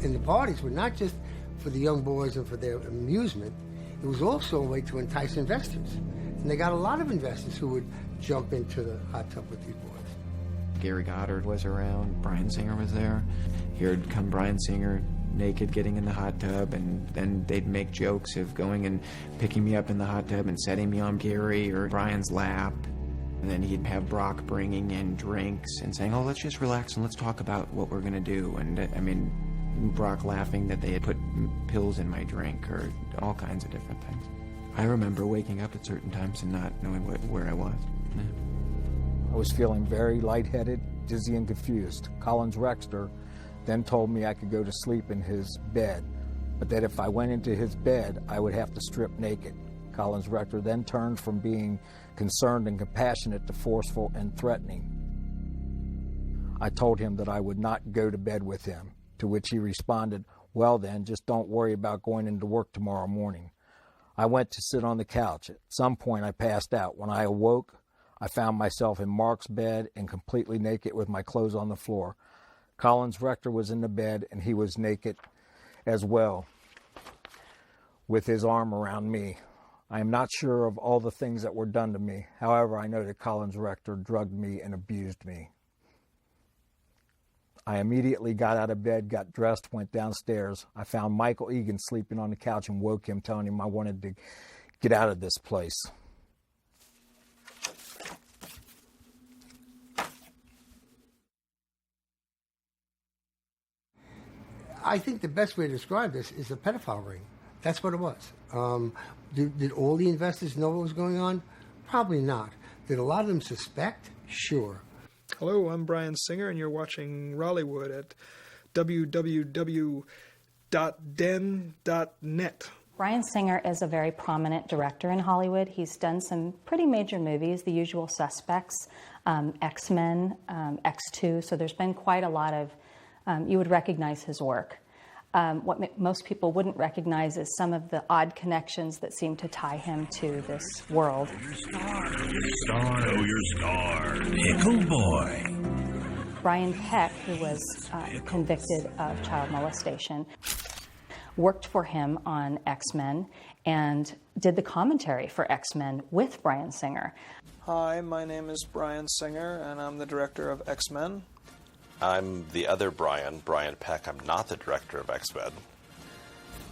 And the parties were not just for the young boys and for their amusement. It was also a way to entice investors. And they got a lot of investors who would jump into the hot tub with these boys. Gary Goddard was around. Brian Singer was there. Here'd come Brian Singer naked getting in the hot tub, and then they'd make jokes of going and picking me up in the hot tub and setting me on Gary or Brian's lap. And then he'd have Brock bringing in drinks and saying, oh, let's just relax and let's talk about what we're going to do. And I mean, Brock laughing that they had put pills in my drink or all kinds of different things. I remember waking up at certain times and not knowing where I was. Yeah. I was feeling very lightheaded, dizzy, and confused. Collins Rector then told me I could go to sleep in his bed, but that if I went into his bed, I would have to strip naked. Collins Rector then turned from being concerned and compassionate to forceful and threatening. I told him that I would not go to bed with him, to which he responded, well then, just don't worry about going into work tomorrow morning. I went to sit on the couch. At some point I passed out. When I awoke, I found myself in Mark's bed and completely naked with my clothes on the floor. Collins Rector was in the bed and he was naked as well, with his arm around me. I am not sure of all the things that were done to me. However, I know that Collins Rector drugged me and abused me. I immediately got out of bed, got dressed, went downstairs. I found Michael Egan sleeping on the couch and woke him, telling him I wanted to get out of this place. I think the best way to describe this is a pedophile ring. That's what it was. Did all the investors know what was going on? Probably not. Did a lot of them suspect? Sure. Hello, I'm Brian Singer, and you're watching Rollywood at www.den.net. Brian Singer is a very prominent director in Hollywood. He's done some pretty major movies, The Usual Suspects, X-Men, X2, so there's been quite a lot of, you would recognize his work. What most people wouldn't recognize is some of the odd connections that seem to tie him to this world. Know your star, Pickle Boy. Brian Peck, who was convicted of child molestation, worked for him on X-Men and did the commentary for X-Men with Brian Singer. Hi, my name is Brian Singer, and I'm the director of X-Men. I'm the other Brian Peck. I'm not the director of X-Men.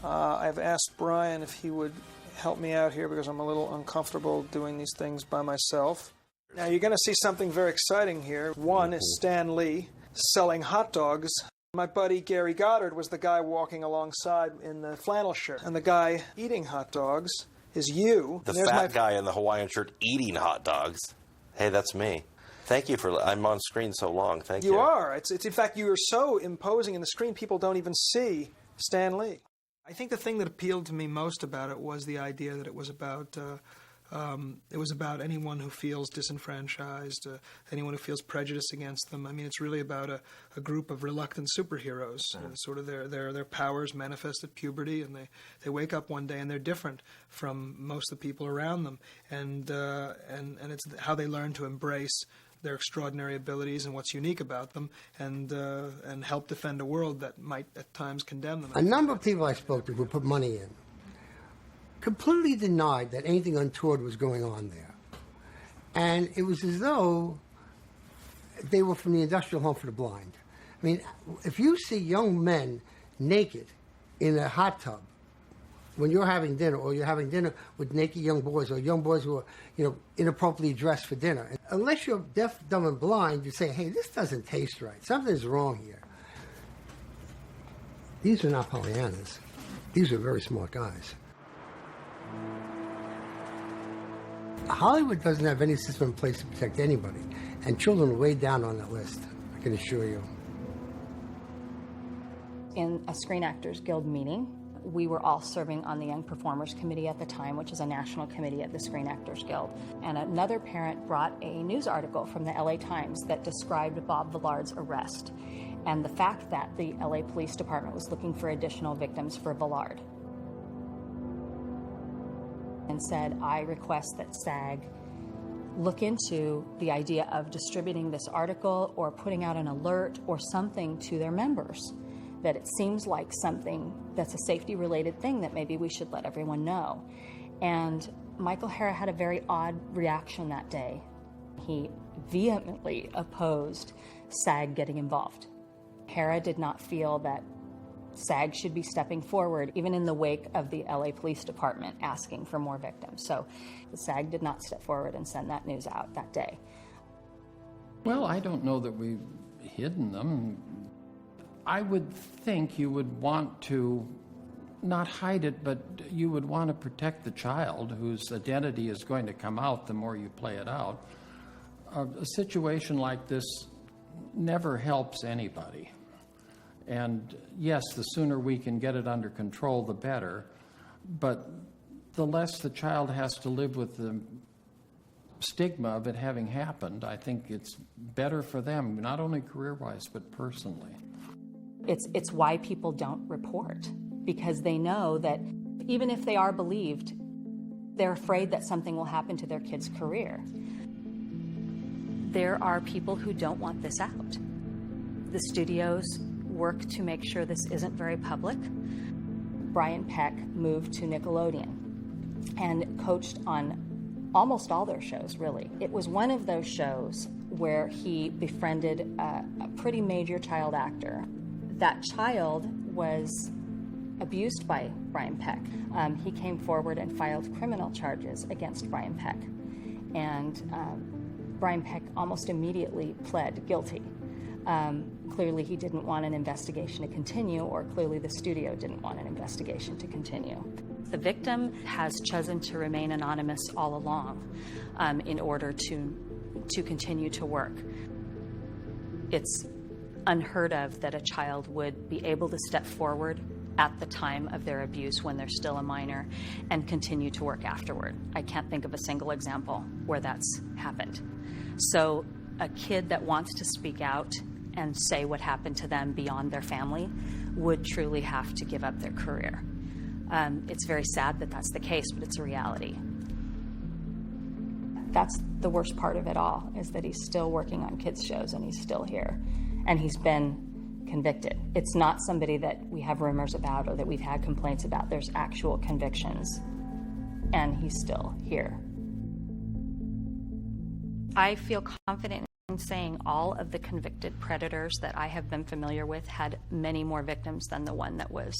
I've asked Brian if he would help me out here because I'm a little uncomfortable doing these things by myself. Now you're going to see something very exciting here. One is Stan Lee selling hot dogs. My buddy Gary Goddard was the guy walking alongside in the flannel shirt. And the guy eating hot dogs is you. The fat guy in the Hawaiian shirt eating hot dogs. Hey, that's me. Thank you for... I'm on screen so long. Thank you. You are. It's in fact, you are so imposing in the screen, people don't even see Stan Lee. I think the thing that appealed to me most about it was the idea that it was about It was about anyone who feels disenfranchised, anyone who feels prejudice against them. I mean, it's really about a group of reluctant superheroes. Sort of their powers manifest at puberty, and they wake up one day and they're different from most of the people around them. And it's how they learn to embrace their extraordinary abilities and what's unique about them, and help defend a world that might at times condemn them. A number of people I spoke to who put money in completely denied that anything untoward was going on there. And it was as though they were from the industrial home for the blind. I mean, if you see young men naked in a hot tub when you're having dinner, or you're having dinner with naked young boys, or young boys who are, inappropriately dressed for dinner, unless you're deaf, dumb, and blind, you say, hey, this doesn't taste right. Something's wrong here. These are not Pollyannas. These are very smart guys. Hollywood doesn't have any system in place to protect anybody, and children are way down on that list, I can assure you. In a Screen Actors Guild meeting, we were all serving on the Young Performers Committee at the time, which is a national committee at the Screen Actors Guild. And another parent brought a news article from the LA Times that described Bob Villard's arrest and the fact that the LA Police Department was looking for additional victims for Villard. And said, I request that SAG look into the idea of distributing this article or putting out an alert or something to their members, that it seems like something that's a safety-related thing that maybe we should let everyone know. And Michael Hara had a very odd reaction that day. He vehemently opposed SAG getting involved. Hara did not feel that SAG should be stepping forward, even in the wake of the LA Police Department asking for more victims. So the SAG did not step forward and send that news out that day. Well, I don't know that we've hidden them. I would think you would want to not hide it, but you would want to protect the child whose identity is going to come out the more you play it out. A situation like this never helps anybody. And yes, the sooner we can get it under control, the better. But the less the child has to live with the stigma of it having happened, I think it's better for them, not only career-wise, but personally. It's why people don't report, because they know that even if they are believed, they're afraid that something will happen to their kid's career. There are people who don't want this out. The studios work to make sure this isn't very public. Brian Peck moved to Nickelodeon and coached on almost all their shows, really. It was one of those shows where he befriended a pretty major child actor. That child was abused by Brian Peck. He came forward and filed criminal charges against Brian Peck. And Brian Peck almost immediately pled guilty. Clearly he didn't want an investigation to continue, or clearly the studio didn't want an investigation to continue. The victim has chosen to remain anonymous all along in order to continue to work. It's unheard of that a child would be able to step forward at the time of their abuse when they're still a minor and continue to work afterward. I can't think of a single example where that's happened. So a kid that wants to speak out and say what happened to them beyond their family would truly have to give up their career. It's very sad that that's the case, but it's a reality. That's the worst part of it all, is that he's still working on kids' shows and he's still here. And he's been convicted. It's not somebody that we have rumors about or that we've had complaints about. There's actual convictions, and he's still here. I feel confident in saying all of the convicted predators that I have been familiar with had many more victims than the one that was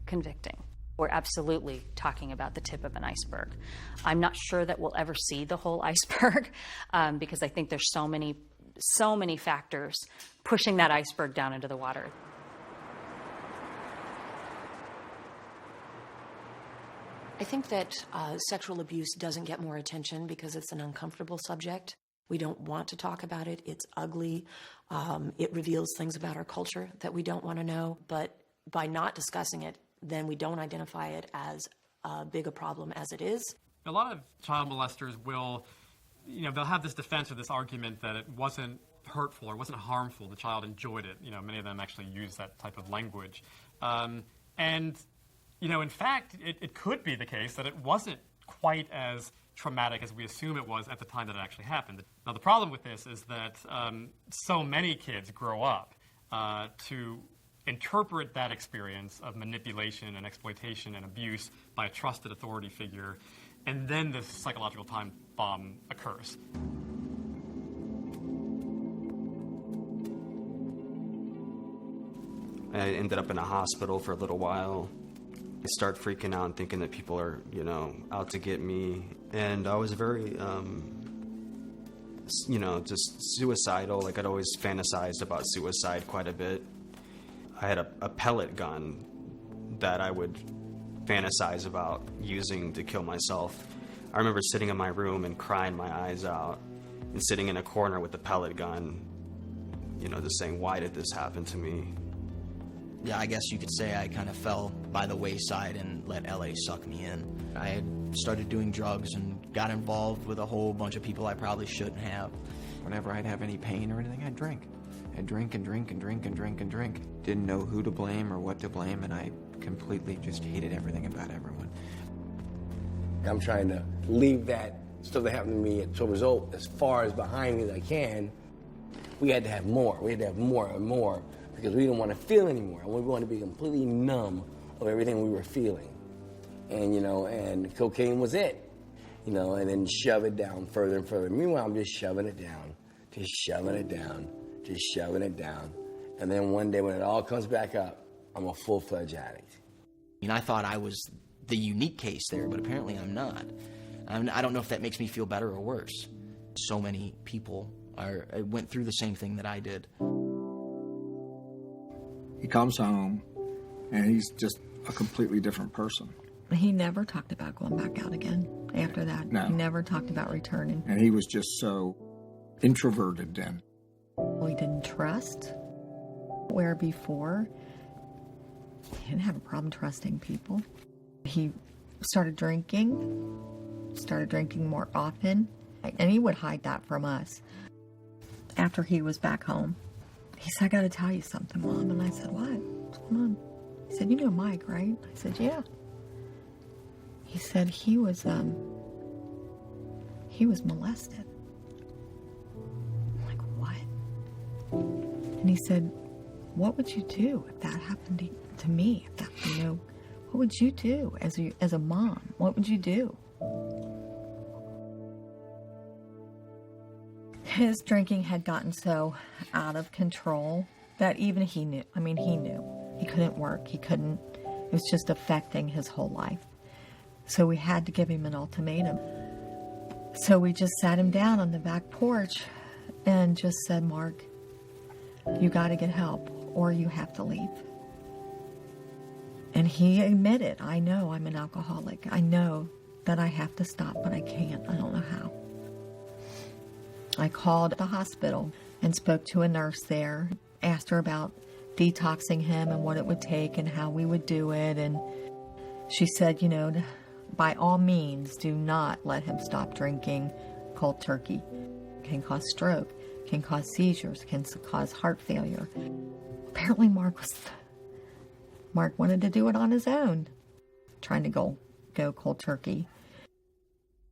convicting. We're absolutely talking about the tip of an iceberg. I'm not sure that we'll ever see the whole iceberg because I think there's so many factors pushing that iceberg down into the water. I think that sexual abuse doesn't get more attention because it's an uncomfortable subject. We don't want to talk about it. It's ugly. It reveals things about our culture that we don't want to know. But by not discussing it, then we don't identify it as big a problem as it is. A lot of child molesters will, they'll have this defense or this argument that it wasn't hurtful or wasn't harmful. The child enjoyed it. Many of them actually use that type of language. In fact, it could be the case that it wasn't quite as traumatic as we assume it was at the time that it actually happened. Now, the problem with this is that so many kids grow up to interpret that experience of manipulation and exploitation and abuse by a trusted authority figure, and then this psychological time bomb occurs. I ended up in a hospital for a little while. I start freaking out and thinking that people are, out to get me. And I was very, just suicidal. Like, I'd always fantasized about suicide quite a bit. I had a pellet gun that I would fantasize about using to kill myself. I remember sitting in my room and crying my eyes out and sitting in a corner with the pellet gun, just saying, why did this happen to me? Yeah, I guess you could say I kind of fell by the wayside and let LA suck me in. I had started doing drugs and got involved with a whole bunch of people I probably shouldn't have. Whenever I'd have any pain or anything, I'd drink. I'd drink and drink and drink and drink and drink. Didn't know who to blame or what to blame, and I completely just hated everything about everyone. I'm trying to leave that stuff that happened to me at Silver's Oak as far as behind me as I can. We had to have more. We had to have more and more because we didn't want to feel anymore. We wanted to be completely numb of everything we were feeling. And, and cocaine was it, and then shove it down further and further. Meanwhile, I'm just shoving it down, just shoving it down, just shoving it down. And then one day when it all comes back up, I'm a full-fledged addict. I thought I was the unique case there, but apparently I'm not. I don't know if that makes me feel better or worse. So many people went through the same thing that I did. He comes home, and he's just a completely different person. He never talked about going back out again after that. No. He never talked about returning. And he was just so introverted then. We didn't trust, where before he didn't have a problem trusting people. He started drinking more often, and he would hide that from us. After he was back home, he said, I got to tell you something, Mom. And I said, what? What's going on? He said, you know Mike, right? I said, yeah. He said he was molested. I'm like, what? And he said, what would you do if that happened to me? If that, what would you do as a mom? What would you do? His drinking had gotten so out of control that even he knew. He knew. He couldn't work. It was just affecting his whole life. So we had to give him an ultimatum. So we just sat him down on the back porch and just said, Mark, you got to get help or you have to leave. And he admitted, I know I'm an alcoholic. I know that I have to stop, but I can't. I don't know how. I called the hospital and spoke to a nurse there, asked her about detoxing him and what it would take and how we would do it. And she said, by all means, do not let him stop drinking cold turkey. It can cause stroke, can cause seizures, can cause heart failure. Apparently Mark wanted to do it on his own, trying to go cold turkey.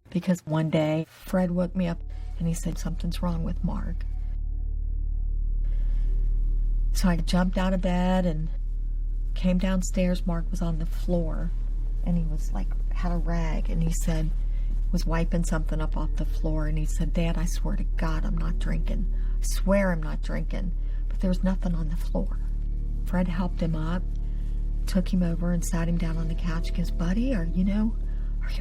Because one day, Fred woke me up and he said, something's wrong with Mark. So I jumped out of bed and came downstairs. Mark was on the floor and he was had a rag, and he said, was wiping something up off the floor, and he said, Dad, I swear to God I'm not drinking. I swear I'm not drinking. But there was nothing on the floor. Fred helped him up, took him over and sat him down on the couch. He goes, buddy, are you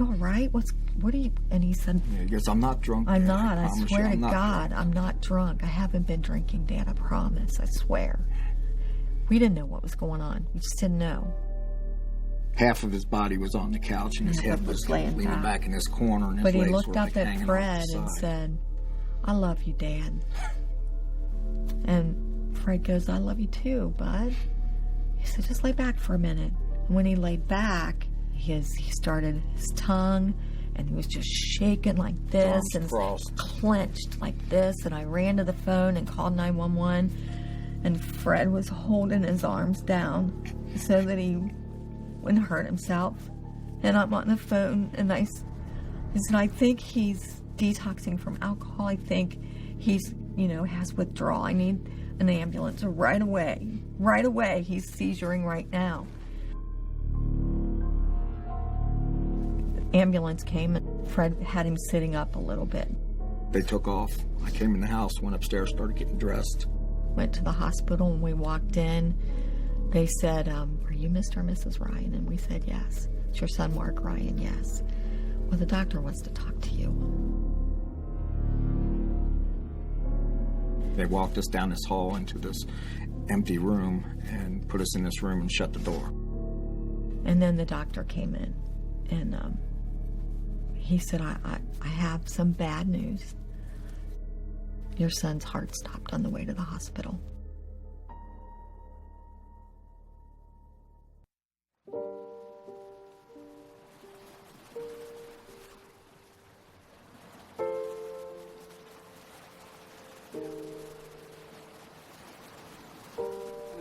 all right? What are you? And he said, yeah, he goes, I'm not drunk. I'm Dad. not. I swear to God, drunk. I'm not drunk. I haven't been drinking, Dad. I promise. I swear. We didn't know what was going on. We just didn't know. Half of his body was on the couch, and his head was leaning back in his corner, and his But he legs looked were up at Fred and said, I love you, Dad. And Fred goes, I love you too, bud. He said, just lay back for a minute. And when he laid back, his tongue and he was just shaking like this Arms and crossed. clenched like this. And I ran to the phone and called 911, and Fred was holding his arms down so that he wouldn't hurt himself. And I'm on the phone, and I said, I think he's detoxing from alcohol. I think he's, has withdrawal. I need an ambulance right away. Right away. He's seizuring right now. Ambulance came, and Fred had him sitting up a little bit. They took off. I came in the house, went upstairs, started getting dressed. Went to the hospital, and we walked in. They said, are you Mr. or Mrs. Ryan? And we said, yes. It's your son, Mark Ryan, yes. Well, the doctor wants to talk to you. They walked us down this hall into this empty room and put us in this room and shut the door. And then the doctor came in, and he said, I have some bad news. Your son's heart stopped on the way to the hospital.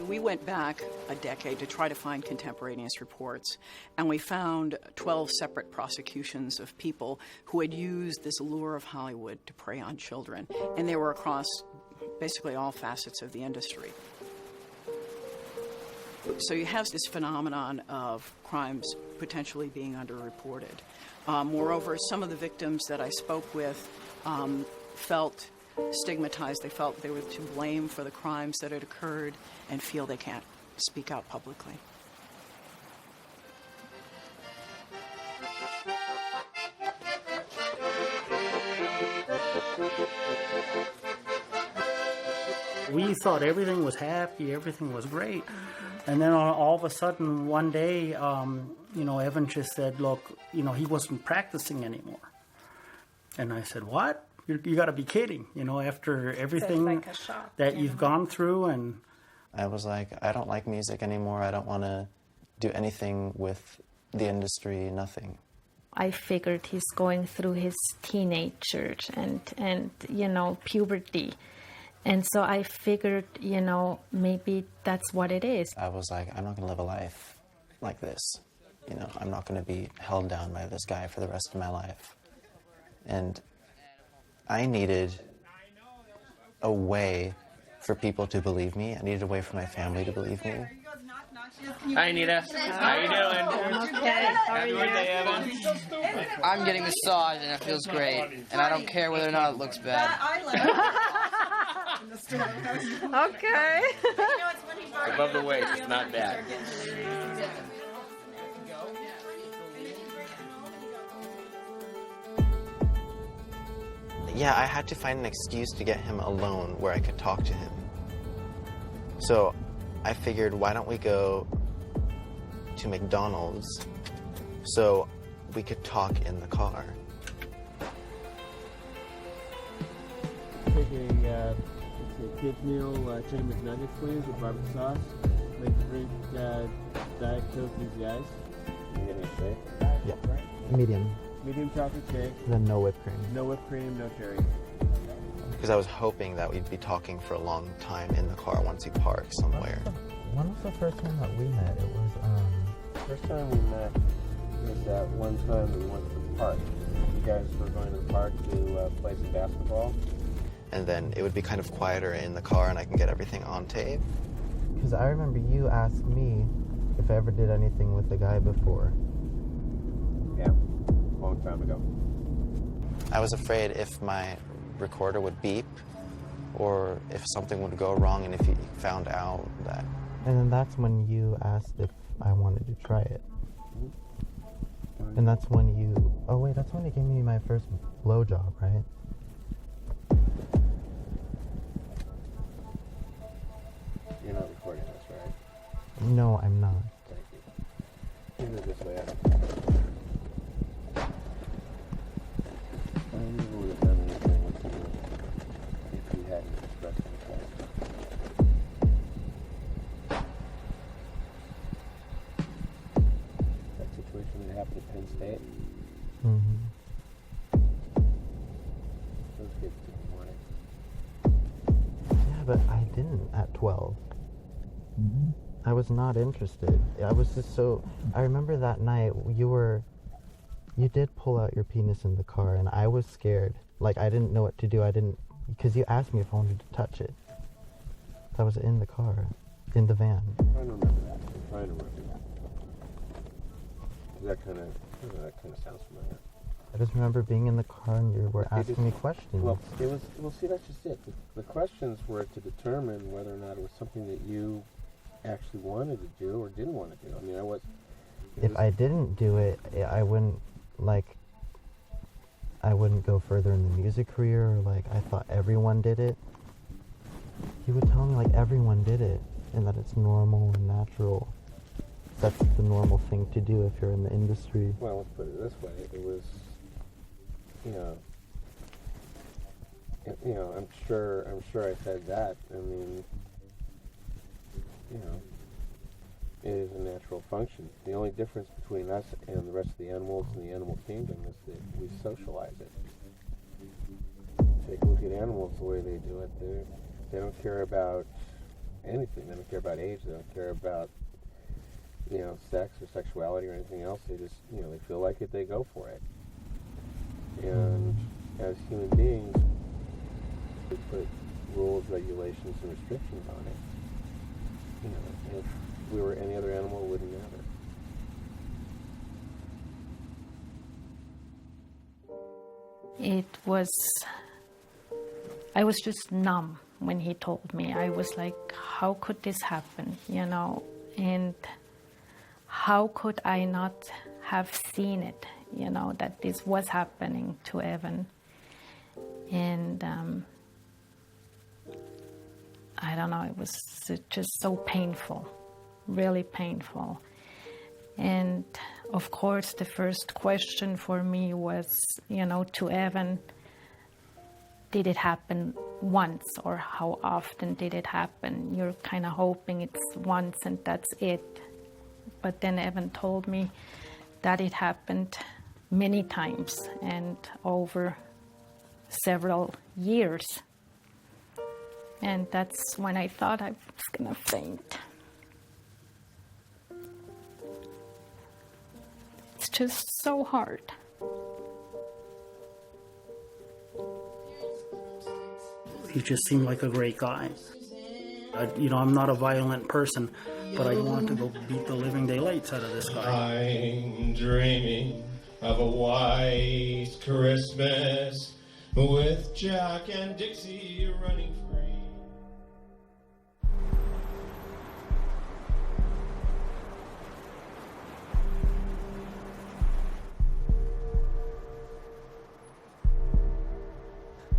We went back a decade to try to find contemporaneous reports, and we found 12 separate prosecutions of people who had used this lure of Hollywood to prey on children, and they were across basically all facets of the industry. So you have this phenomenon of crimes potentially being underreported. Moreover, some of the victims that I spoke with felt stigmatized. They felt they were to blame for the crimes that had occurred and feel they can't speak out publicly. We thought everything was happy, everything was great. And then all of a sudden, one day, Evan just said, look, he wasn't practicing anymore. And I said, what? You got to be kidding, after everything that you've gone through. And I was like, I don't like music anymore. I don't want to do anything with the industry, nothing. I figured he's going through his teenager and puberty. And so I figured, maybe that's what it is. I was like, I'm not going to live a life like this. I'm not going to be held down by this guy for the rest of my life. And I needed a way for people to believe me. I needed a way for my family to believe me. Hi, Anita. How you doing? Okay. How are you? I'm getting massaged and it feels great. And I don't care whether or not it looks bad. Okay. Above the waist, it's not bad. Yeah, I had to find an excuse to get him alone where I could talk to him. So I figured, why don't we go to McDonald's so we could talk in the car. Take a kids meal, chicken McNuggets, please, with barbecue sauce. Make a drink, Diet Coke, easy ice. You getting a shake? Yeah. Medium. Medium chocolate shake. And then no whipped cream. No whipped cream, no cherry. Because I was hoping that we'd be talking for a long time in the car once he parked somewhere. When was the first time that we met? It was, First time we met was that one time we went to the park. You guys were going to the park to play some basketball. And then it would be kind of quieter in the car and I can get everything on tape. because I remember you asked me if I ever did anything with the guy before. Yeah, a long time ago. I was afraid if my recorder would beep or if something would go wrong and if he found out that. And then that's when you asked if I wanted to try it. And that's when you... Oh, wait, that's when you gave me my first blowjob, right? You're not recording this, right? No, I'm not. Thank you. Move it this way out. I never would have done anything with you if you hadn't expressed interest. That situation that happened at Penn State? Mm-hmm. at 12. I was not interested. I was just so... I remember that night you did pull out your penis in the car, and I was scared. Like, I didn't know what to do. Because you asked me if I wanted to touch it. That was in the car, in the van. I'm trying to remember that. That kind of sounds familiar. I just remember being in the car and you were asking me questions. Well, see, that's just it. The questions were to determine whether or not it was something that you actually wanted to do or didn't want to do. I mean, If I didn't do it, I wouldn't go further in the music career, or I thought everyone did it. He would tell me everyone did it and that it's normal and natural. That's the normal thing to do if you're in the industry. Well, let's put it this way. It was, I'm sure I said that. I mean, it is a natural function. The only difference between us and the rest of the animals in the animal kingdom is that we socialize it. Take a look at animals the way they do it. They don't care about anything. They don't care about age. They don't care about, sex or sexuality or anything else. They just, they feel like it, they go for it. And as human beings, we put rules, regulations, and restrictions on it. If we were any other animal, it wouldn't matter. I was just numb when he told me. I was like, how could this happen, and how could I not have seen it, that this was happening to Evan. And I don't know, it was just so painful, really painful. And of course, the first question for me was, to Evan, did it happen once, or how often did it happen? You're kind of hoping it's once and that's it. But then Evan told me that it happened many times and over several years. And that's when I thought I was gonna faint. It's just so hard. He just seemed like a great guy. I'm not a violent person, but I want to go beat the living daylights out of this guy. I'm dreaming of a white Christmas with Jack and Dixie running free.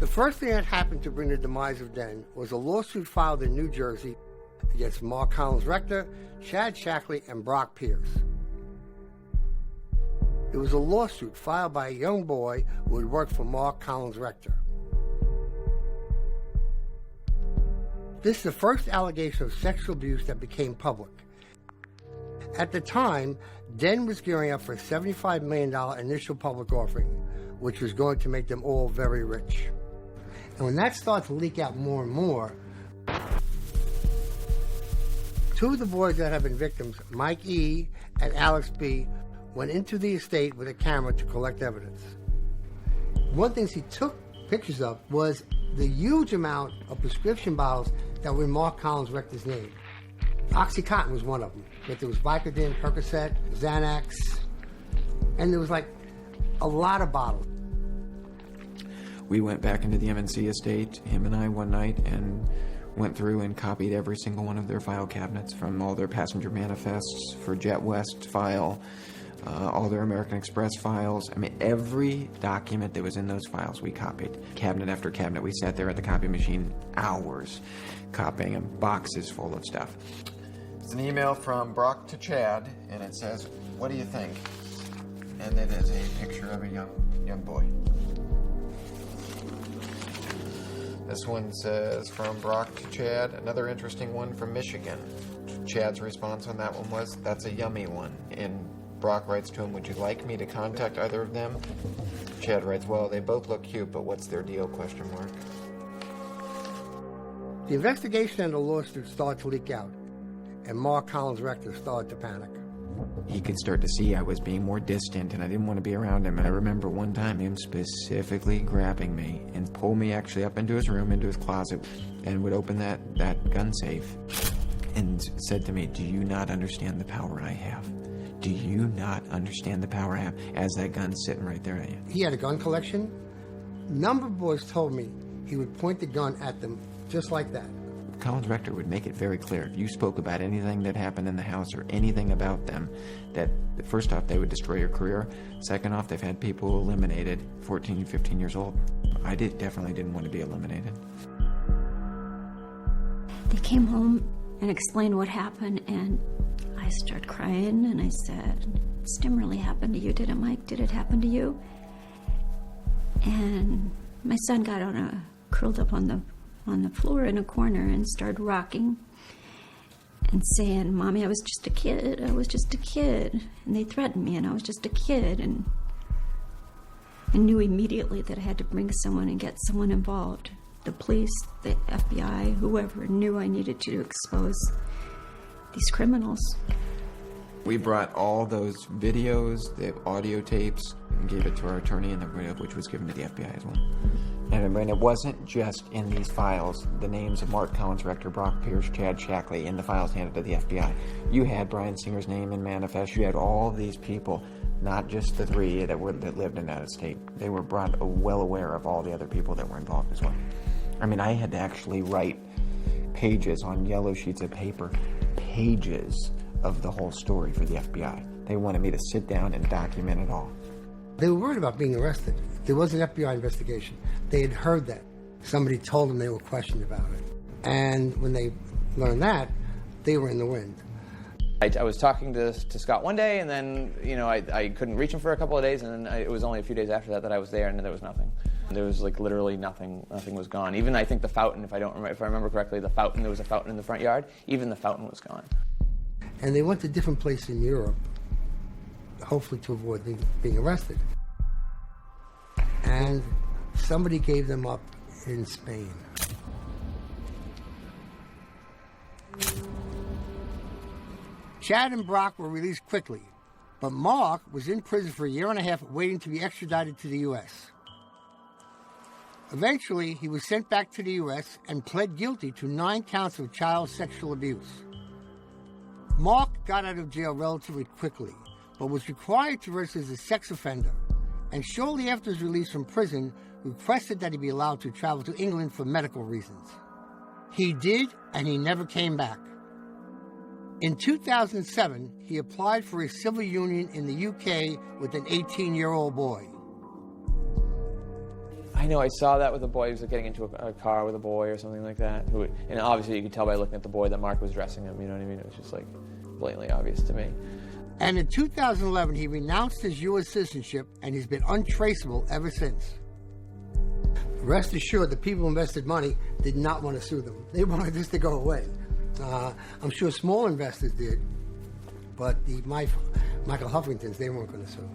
The first thing that happened to bring the demise of Den was a lawsuit filed in New Jersey against Mark Collins Rector, Chad Shackley, and Brock Pierce. It was a lawsuit filed by a young boy who had worked for Mark Collins Rector. This is the first allegation of sexual abuse that became public. At the time, Den was gearing up for a $75 million initial public offering, which was going to make them all very rich. And when that started to leak out more and more, two of the boys that have been victims, Mike E. and Alex B., went into the estate with a camera to collect evidence. One thing he took pictures of was the huge amount of prescription bottles that were in Mark Collins Rector's name. OxyContin was one of them, but there was Vicodin, Percocet, Xanax, and there was a lot of bottles. We went back into the MNC estate, him and I, one night, and went through and copied every single one of their file cabinets, from all their passenger manifests for Jet West file, all their American Express files. I mean, every document that was in those files we copied. Cabinet after cabinet. We sat there at the copy machine hours copying them, boxes full of stuff. It's an email from Brock to Chad, and it says, "What do you think?" And it is a picture of a young boy. This one says, from Brock to Chad, another interesting one from Michigan. Chad's response on that one was, "That's a yummy one." And Brock writes to him, "Would you like me to contact either of them?" Chad writes, "Well, they both look cute, but what's their deal, question mark." The investigation and the lawsuit started to leak out, and Mark Collins, rector, started to panic. He could start to see I was being more distant and I didn't want to be around him. And I remember one time him specifically grabbing me and pull me actually up into his room, into his closet, and would open that gun safe and said to me, "Do you not understand the power I have? Do you not understand the power I have?" As that gun's sitting right there at you. He had a gun collection. A number of boys told me he would point the gun at them just like that. Collins Rector would make it very clear if you spoke about anything that happened in the house or anything about them, that first off, they would destroy your career. Second off, they've had people eliminated 14, 15 years old. I definitely didn't want to be eliminated. They came home and explained what happened, and I started crying, and I said, "This didn't really happen to you, did it, Mike? Did it happen to you?" And my son got curled up on the floor in a corner and started rocking and saying, "Mommy, I was just a kid. I was just a kid." And they threatened me, and I was just a kid. And I knew immediately that I had to bring someone and get someone involved. The police, the FBI, whoever knew I needed to expose these criminals. We brought all those videos, the audio tapes, and gave it to our attorney, and which was given to the FBI as well. And it wasn't just in these files, the names of Mark Collins, Rector, Brock Pierce, Chad Shackley, in the files handed to the FBI. You had Brian Singer's name in manifest. You had all these people, not just the three that lived in that estate. They were well aware of all the other people that were involved as well. I mean, I had to actually write pages on yellow sheets of paper, pages of the whole story for the FBI. They wanted me to sit down and document it all. They were worried about being arrested. There was an FBI investigation. They had heard that. Somebody told them they were questioned about it. And when they learned that, they were in the wind. I was talking to Scott one day, and then I couldn't reach him for a couple of days, and then it was only a few days after that I was there, and there was nothing. There was literally nothing. Nothing was gone. Even I think the fountain, if I remember correctly, there was a fountain in the front yard. Even the fountain was gone. And they went to different places in Europe, hopefully to avoid being arrested. And somebody gave them up in Spain. Chad and Brock were released quickly, but Mark was in prison for a year and a half waiting to be extradited to the U.S. Eventually, he was sent back to the U.S. and pled guilty to 9 counts of child sexual abuse. Mark got out of jail relatively quickly, but was required to register as a sex offender, and shortly after his release from prison, requested that he be allowed to travel to England for medical reasons. He did, and he never came back. In 2007, he applied for a civil union in the UK with an 18-year-old boy. I know I saw that with a boy. He was getting into a car with a boy or something like that. And obviously you could tell by looking at the boy that Mark was dressing him, you know what I mean? It was just blatantly obvious to me. And in 2011, he renounced his U.S. citizenship, and he's been untraceable ever since. Rest assured, the people who invested money did not want to sue them. They wanted this to go away. I'm sure small investors did, but the Michael Huffingtons, they weren't going to sue.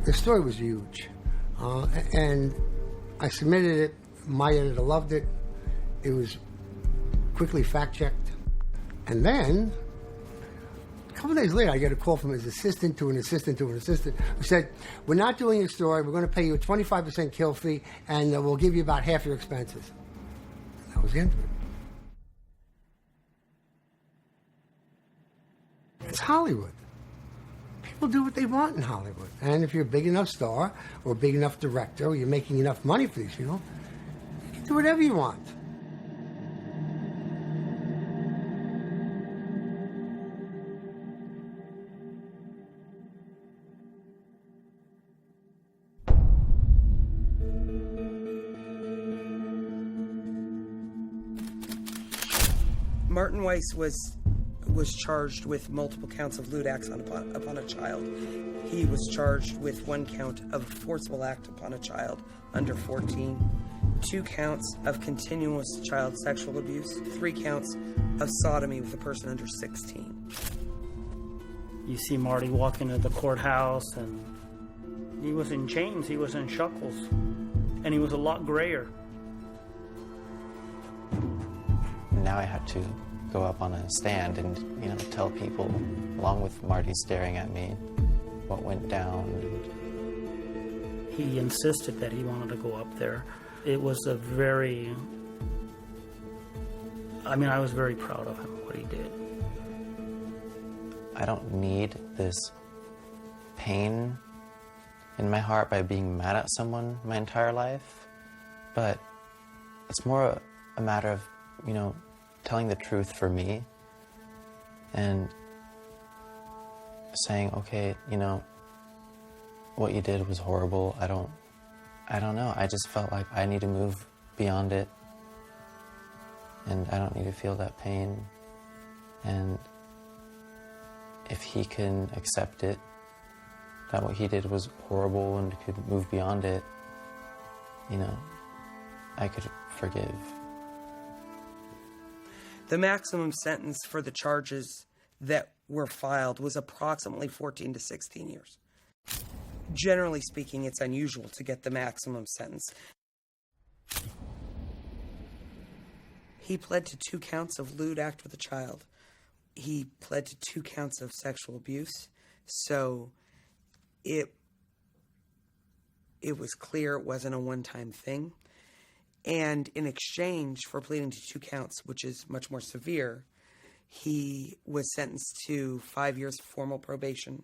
The story was huge, and I submitted it. My editor loved it. It was quickly fact-checked. And then, a couple of days later, I get a call from his assistant to an assistant to an assistant who said, "We're not doing your story. We're going to pay you a 25% kill fee, and we'll give you about half your expenses." And that was the end of it. It's Hollywood. People do what they want in Hollywood. And if you're a big enough star or a big enough director or you're making enough money for these people, you can do whatever you want. Martin Weiss was charged with multiple counts of lewd acts upon a child. He was charged with 1 count of a forcible act upon a child under 14, 2 counts of continuous child sexual abuse, 3 counts of sodomy with a person under 16. You see Marty walk into the courthouse, and he was in chains, he was in shackles, and he was a lot grayer. now I had to go up on a stand and, you know, tell people, along with Marty staring at me, what went down. He insisted that he wanted to go up there. It was a very, I mean, I was very proud of him, what he did. I don't need this pain in my heart by being mad at someone my entire life, but it's more a matter of, you know, telling the truth for me and saying, okay, you know, what you did was horrible. I don't know. I just felt like I need to move beyond it, and I don't need to feel that pain. And if he can accept it, that what he did was horrible and could move beyond it, you know, I could forgive. The maximum sentence for the charges that were filed was approximately 14 to 16 years. Generally speaking, it's unusual to get the maximum sentence. He pled to 2 counts of lewd act with a child. He pled to 2 counts of sexual abuse. So it was clear it wasn't a one-time thing. And in exchange for pleading to 2 counts, which is much more severe, he was sentenced to 5 years of formal probation,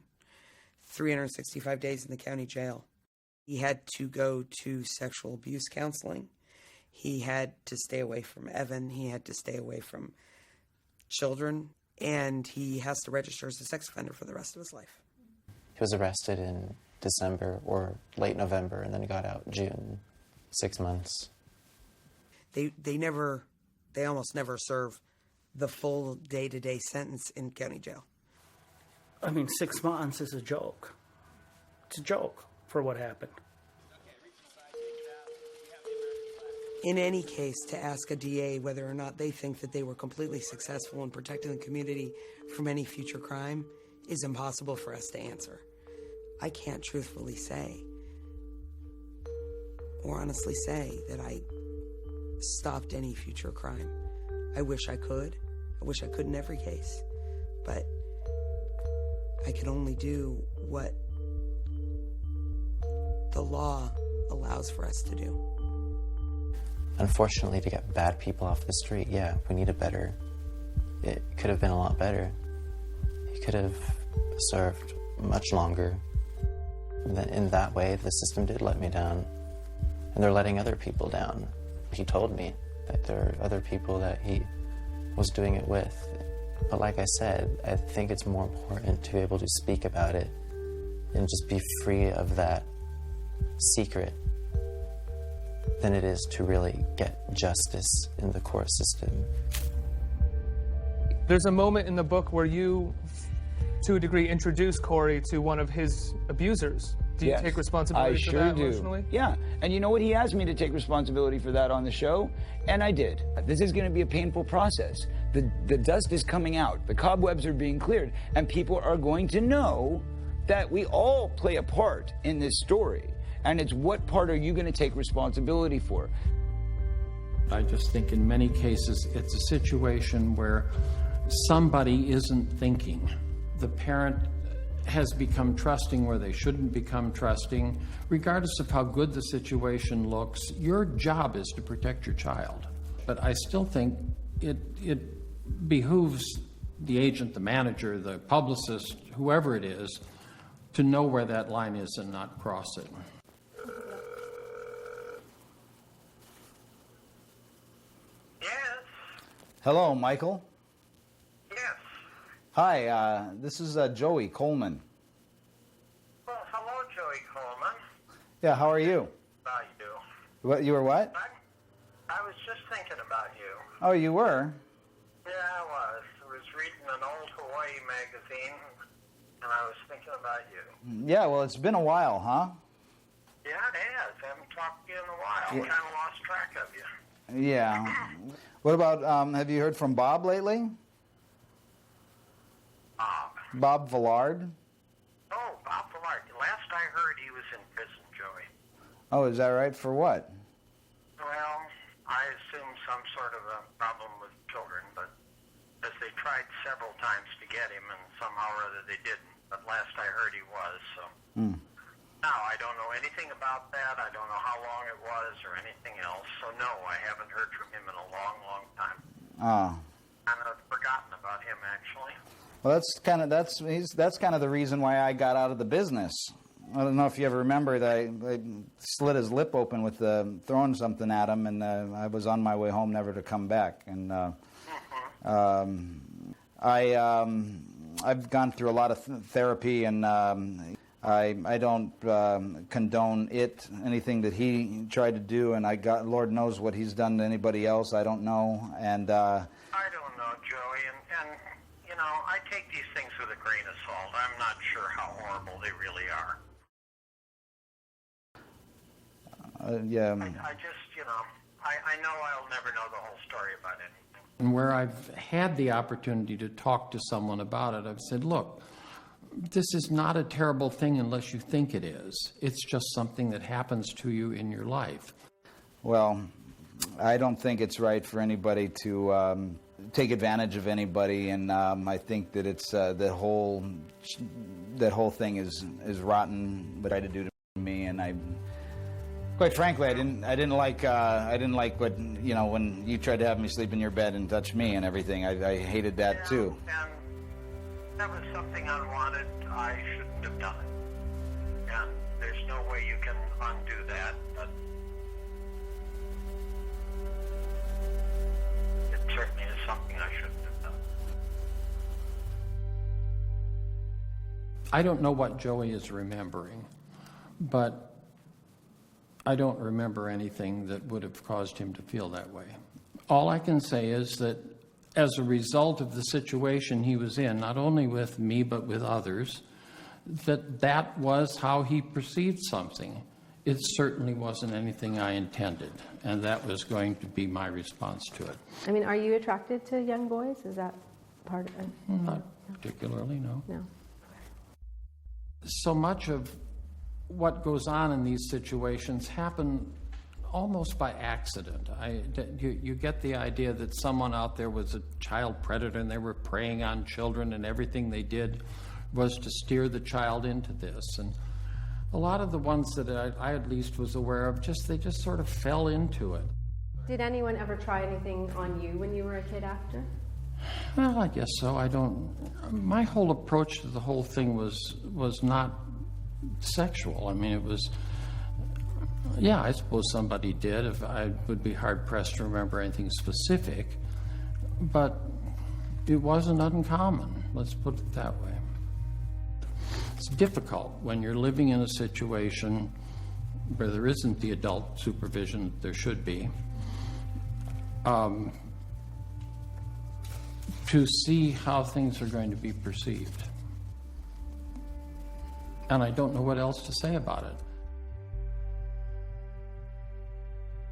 365 days in the county jail. He had to go to sexual abuse counseling. He had to stay away from Evan. He had to stay away from children. And he has to register as a sex offender for the rest of his life. He was arrested in December or late November, and then he got out June, 6 months. They almost never serve the full day-to-day sentence in county jail. I mean, 6 months is a joke. It's a joke for what happened. In any case, to ask a DA whether or not they think that they were completely successful in protecting the community from any future crime is impossible for us to answer. I can't truthfully say, or honestly say, that I stopped any future crime. I wish I could. I wish I could in every case. But I can only do what the law allows for us to do. Unfortunately, to get bad people off the street, yeah, we need it could have been a lot better. He could have served much longer. In that way, the system did let me down. And they're letting other people down. He told me that there are other people that he was doing it with. But like I said, I think it's more important to be able to speak about it and just be free of that secret than it is to really get justice in the court system. There's a moment in the book where you, to a degree, introduce Corey to one of his abusers. Do you take responsibility for that emotionally? Yeah, and you know what? He asked me to take responsibility for that on the show, and I did. This is going to be a painful process. The dust is coming out, the cobwebs are being cleared, and people are going to know that we all play a part in this story. And it's what part are you going to take responsibility for? I just think in many cases it's a situation where somebody isn't thinking. The parent has become trusting where they shouldn't become trusting. Regardless of how good the situation looks, your job is to protect your child. But I still think it behooves the agent, the manager, the publicist, whoever it is, to know where that line is and not cross it. Hello, Michael. Yes. Hi, this is Joey Coleman. Well, hello, Joey Coleman. Yeah, how are you? How you do? What, you were what? I was just thinking about you. Oh, you were? Yeah, I was. I was reading an old Hawaii magazine, and I was thinking about you. Yeah, well, it's been a while, huh? Yeah, it has. I haven't talked to you in a while. Yeah. Kind of lost track of you. Yeah. What about, have you heard from Bob lately? Bob Villard? Oh, Bob Villard. Last I heard, he was in prison, Joey. Oh, is that right? For what? Well, I assume some sort of a problem with children. several times to get him, and somehow or other they didn't. But last I heard he was, so. Now, I don't know anything about that. I don't know how long it was or anything else. So, no, I haven't heard from him in a long, long time. Oh. Kind of forgotten about him, actually. Well, that's kind of the reason why I got out of the business. I don't know if you ever remember that I slit his lip open with throwing something at him, and I was on my way home never to come back. And I've gone through a lot of therapy, and I don't condone anything that he tried to do, and Lord knows what he's done to anybody else. I don't know, and I don't know, Joey, and you know, I take these things with a grain of salt. I'm not sure how horrible they really are. Yeah. I just, you know, I know I'll never know the whole story about anything. And where I've had the opportunity to talk to someone about it, I've said, look, this is not a terrible thing unless you think it is. It's just something that happens to you in your life. Well, I don't think it's right for anybody to take advantage of anybody, and I think that it's that whole thing is rotten. What I tried to do to me, and quite frankly, I didn't like what, you know, when you tried to have me sleep in your bed and touch me and everything. I hated that too. And that was something unwanted. I shouldn't have done it. And there's no way you can undo that. But it certainly is something I shouldn't have done. I don't know what Joey is remembering, but I don't remember anything that would have caused him to feel that way. All I can say is that as a result of the situation he was in, not only with me but with others, that was how he perceived something. It certainly wasn't anything I intended, and that was going to be my response to it. I mean, are you attracted to young boys? Is that part of it? Not particularly, no. No. So much of what goes on in these situations happen almost by accident. You get the idea that someone out there was a child predator and they were preying on children, and everything they did was to steer the child into this. And a lot of the ones that I at least was aware of, they just sort of fell into it. Did anyone ever try anything on you when you were a kid after? Well, I guess so. My whole approach to the whole thing was not sexual. I mean, it was, yeah, I suppose somebody did. If I would be hard-pressed to remember anything specific, but it wasn't uncommon. Let's put it that way. It's difficult when you're living in a situation where there isn't the adult supervision that there should be, to see how things are going to be perceived. And I don't know what else to say about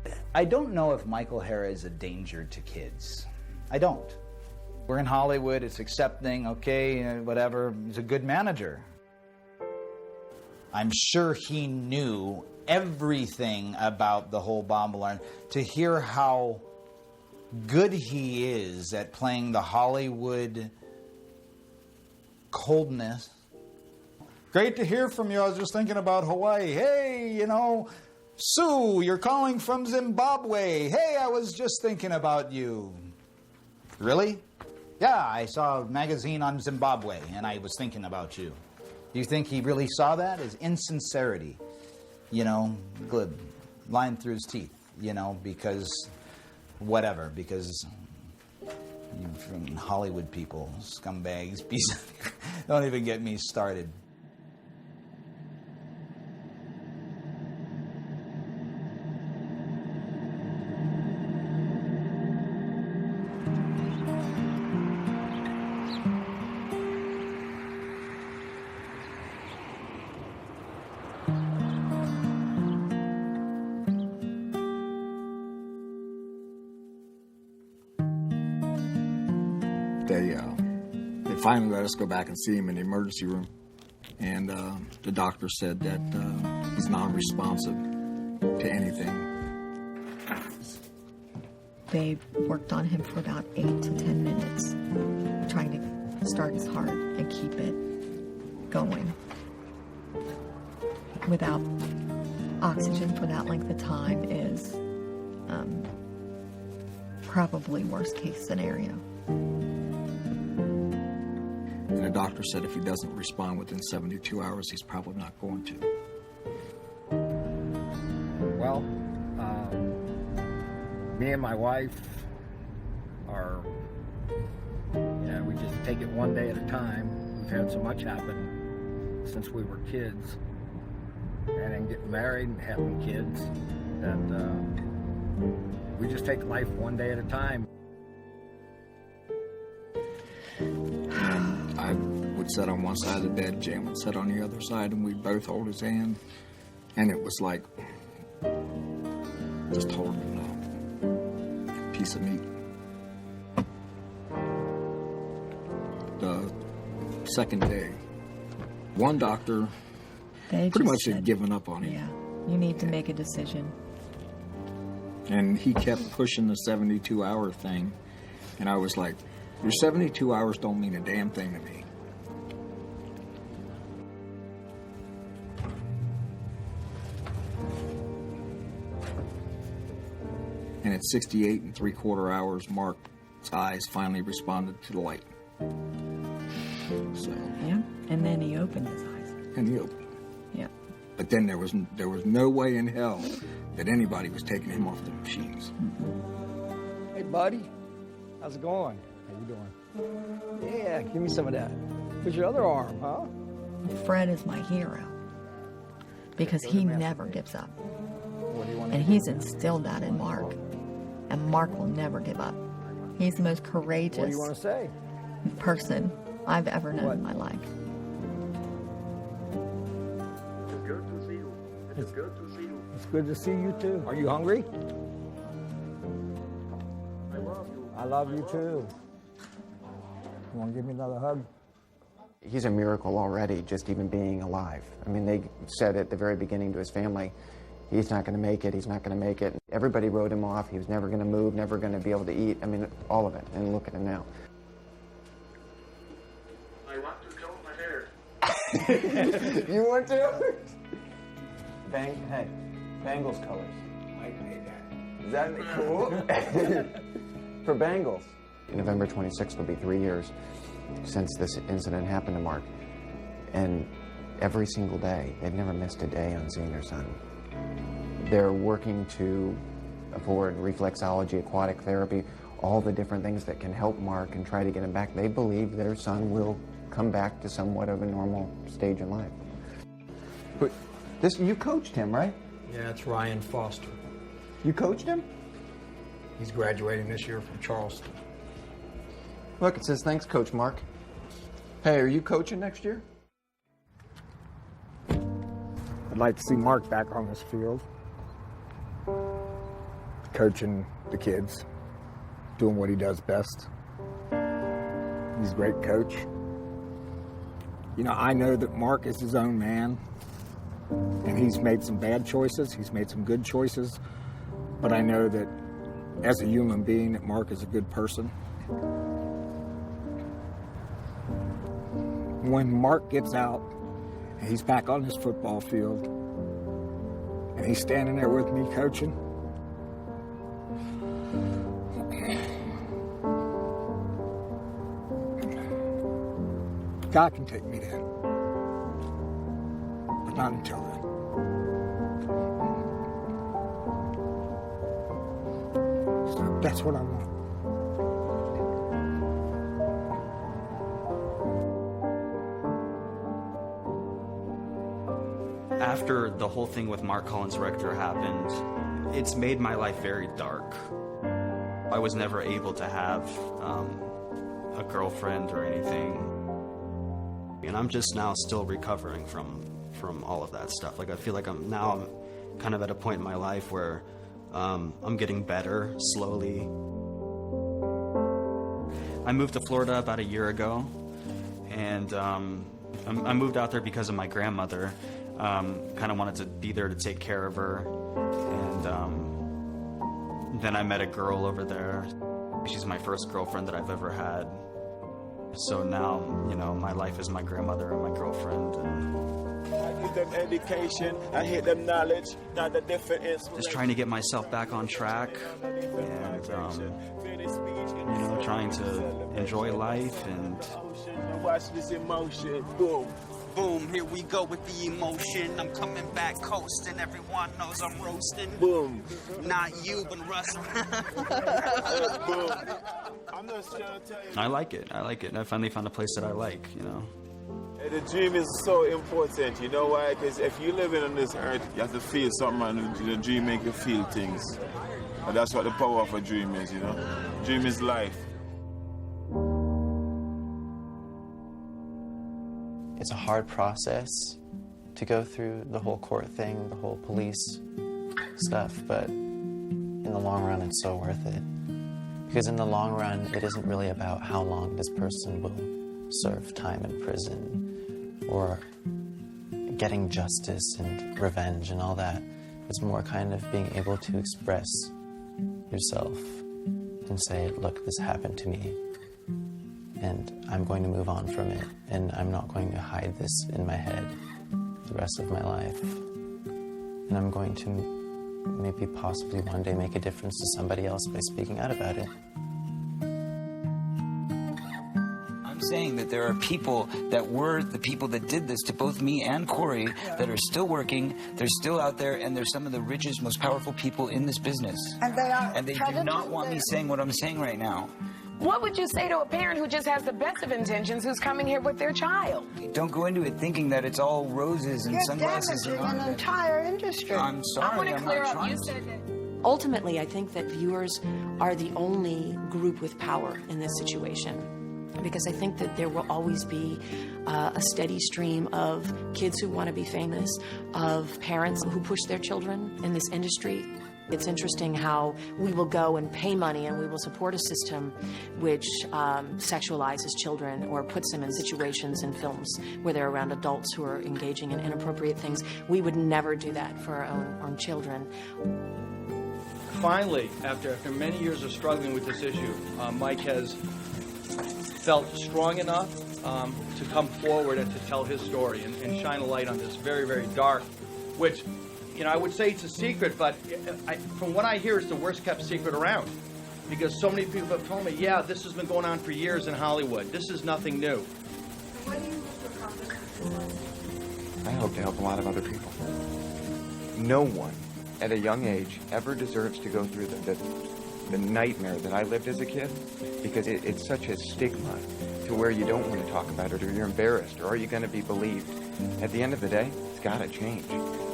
it. I don't know if Michael Hara is a danger to kids. I don't. We're in Hollywood, it's accepting, okay, whatever. He's a good manager. I'm sure he knew everything about the whole bomb alarm. To hear how good he is at playing the Hollywood coldness. Great to hear from you. I was just thinking about Hawaii. Hey, you know, Sue, you're calling from Zimbabwe. Hey, I was just thinking about you. Really? Yeah, I saw a magazine on Zimbabwe, and I was thinking about you. Do you think he really saw that? His insincerity, you know, glib, lying through his teeth, you know, because whatever, because you from Hollywood people, scumbags, don't even get me started. They finally let us go back and see him in the emergency room, and the doctor said that he's non-responsive to anything. They worked on him for about 8 to 10 minutes, trying to restart his heart and keep it going. Without oxygen for that length of time is probably worst case scenario. And the doctor said if he doesn't respond within 72 hours, he's probably not going to. Well, me and my wife are, we just take it one day at a time. We've had so much happen since we were kids, and then getting married and having kids, that we just take life one day at a time. And I would sit on one side of the bed, Jan would sit on the other side, and we'd both hold his hand. And it was like just holding a piece of meat. The second day, one doctor pretty much had given up on him. Yeah, you need to make a decision. And he kept pushing the 72-hour thing. And I was like, your 72 hours don't mean a damn thing to me. And at 68 3/4 hours, Mark's eyes finally responded to the light. So. Yeah, and then he opened his eyes. And he opened. Yeah. But then there was no way in hell that anybody was taking him off the machines. Hey, buddy. How's it going? How you doing? Yeah, give me some of that. Where's your other arm, huh? Fred is my hero because he never gives up. What do you want And he's instilled that in Mark. And Mark will never give up. He's the most courageous What do you want to say? person I've ever known in my life. It's good to see you. It's good to see you. It's good to see you too. Are you hungry? I love you. I love you too. You want to give me another hug? He's a miracle already, just even being alive. I mean, they said at the very beginning to his family, he's not going to make it, he's not going to make it. Everybody wrote him off, he was never going to move, never going to be able to eat. I mean, all of it. And look at him now. I want to comb my hair. You want to? Hey, Bangles colors. I made that. Is that cool? For Bangles. November 26th will be 3 years since this incident happened to Mark. And every single day, they've never missed a day on seeing their son. They're working to afford reflexology, aquatic therapy, all the different things that can help Mark and try to get him back. They believe their son will come back to somewhat of a normal stage in life. But you coached him, right? Yeah, it's Ryan Foster. You coached him? He's graduating this year from Charleston. Look, it says, thanks, Coach Mark. Hey, are you coaching next year? I'd like to see Mark back on this field, coaching the kids, doing what he does best. He's a great coach. You know, I know that Mark is his own man, and he's made some bad choices, he's made some good choices, but I know that as a human being, that Mark is a good person. When Mark gets out, and he's back on his football field, and he's standing there with me coaching, God can take me then, but not until then. So that's what I want. After the whole thing with Mark Collins Rector happened, it's made my life very dark. I was never able to have a girlfriend or anything. And I'm just now still recovering from all of that stuff. Like, I feel like I'm kind of at a point in my life where I'm getting better slowly. I moved to Florida about a year ago, and I moved out there because of my grandmother. Kind of wanted to be there to take care of her, and then I met a girl over there. She's my first girlfriend that I've ever had. So now, you know, my life is my grandmother and my girlfriend. And I give them education, I hit them knowledge, not the difference. just trying to get myself back on track and, you know, trying to enjoy life and watch this emotion, boom. Boom, here we go with the emotion. I'm coming back coasting. Everyone knows I'm roasting. Boom. Not you, but Russell. Boom. I'm not sure to tell you. I like it. I finally found a place that I like, you know. The dream is so important, you know why? Because if you're living on this earth, you have to feel something, and the dream make you feel things. And that's what the power of a dream is, you know? Dream is life. It's a hard process to go through the whole court thing, the whole police stuff, but in the long run, it's so worth it. Because in the long run, it isn't really about how long this person will serve time in prison or getting justice and revenge and all that. It's more kind of being able to express yourself and say, look, this happened to me. And I'm going to move on from it, and I'm not going to hide this in my head the rest of my life. And I'm going to maybe possibly one day make a difference to somebody else by speaking out about it. I'm saying that there are people that were the people that did this to both me and Corey that are still working, they're still out there, and they're some of the richest, most powerful people in this business. And they are. And they do not want me saying what I'm saying right now. What would you say to a parent who just has the best of intentions who's coming here with their child? Don't go into it thinking that it's all roses and You're sunglasses. damaging an entire industry. I'm sorry, I'm not trying to. Ultimately, I think that viewers are the only group with power in this situation, because I think that there will always be a steady stream of kids who want to be famous, of parents who push their children in this industry. It's interesting how we will go and pay money and we will support a system which sexualizes children or puts them in situations in films where they're around adults who are engaging in inappropriate things. We would never do that for our own children. Finally, after many years of struggling with this issue, Mike has felt strong enough to come forward and to tell his story and shine a light on this very, very dark, which, you know, I would say it's a secret, but from what I hear, it's the worst kept secret around. Because so many people have told me, yeah, this has been going on for years in Hollywood. This is nothing new. What do you hope to accomplish? I hope to help a lot of other people. No one at a young age ever deserves to go through the nightmare that I lived as a kid, because it's such a stigma to where you don't want to talk about it, or you're embarrassed, or are you going to be believed? At the end of the day, it's got to change.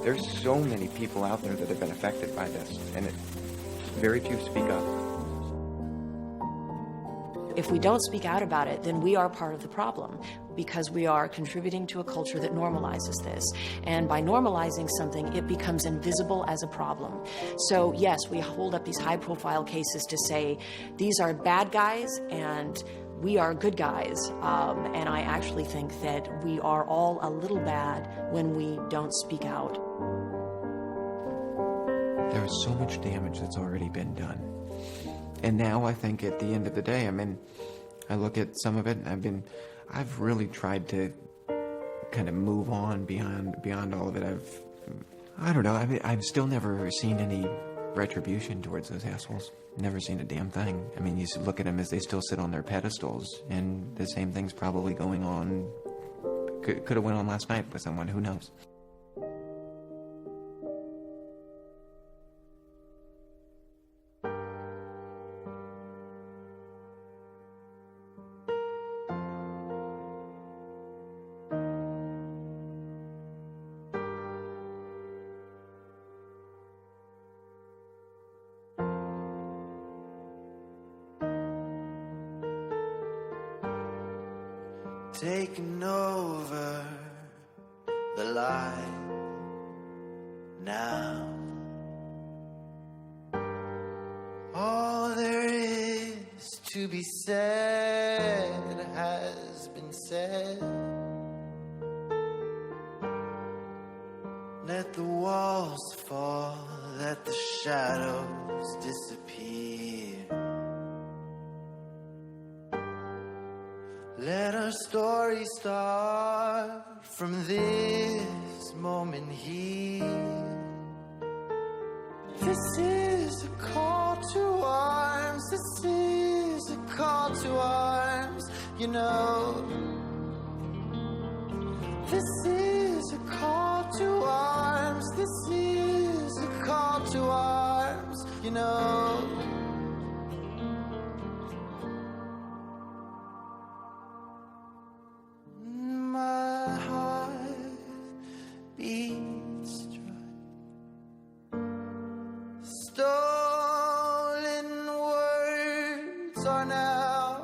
There's so many people out there that have been affected by this, and very few speak up. If we don't speak out about it, then we are part of the problem, because we are contributing to a culture that normalizes this. And by normalizing something, it becomes invisible as a problem. So yes, we hold up these high-profile cases to say, these are bad guys and we are good guys. And I actually think that we are all a little bad when we don't speak out. There is so much damage that's already been done. And now I think at the end of the day, I mean, I look at some of it and I've really tried to kind of move on beyond all of it. I don't know, I mean, I've still never seen any retribution towards those assholes. Never seen a damn thing. I mean, you look at them as they still sit on their pedestals, and the same thing's probably going on. Could have went on last night with someone, who knows? Taking over the line now. All there is to be said has been said. Let the walls fall, let the shadows disappear. Let our story start from this moment here. This is a call to arms. This is a call to arms. You know, this is a call to arms. This is a call to arms. You know. My heart beats dry. Stolen words are now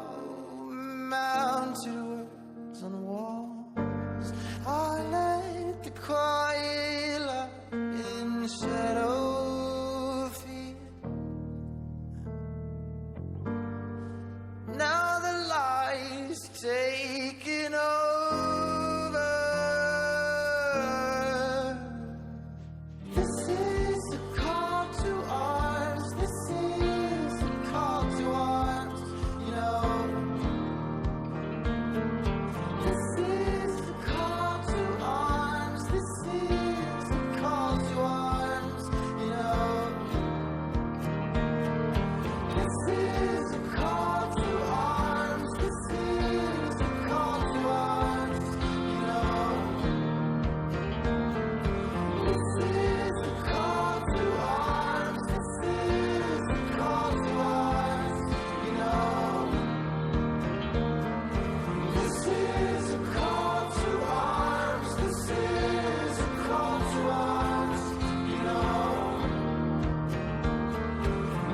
mounted words on walls. I let the quiet light in shadow fear. Now the lies taking over. This is a call to arms. This is a call to arms. You know. This is a call to arms. This is a call to arms. You know. This is a call to arms. This is a call to arms. You know. This is a call to arms. This is a call to arms. You know. This is a call to arms. This is a call to arms. You know.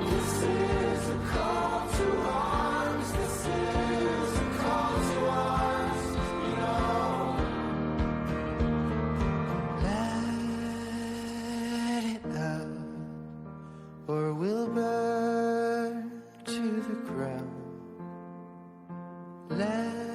This is a call to arms. This is a call to arms. You know. Let it out, or we'll burn to the ground. Let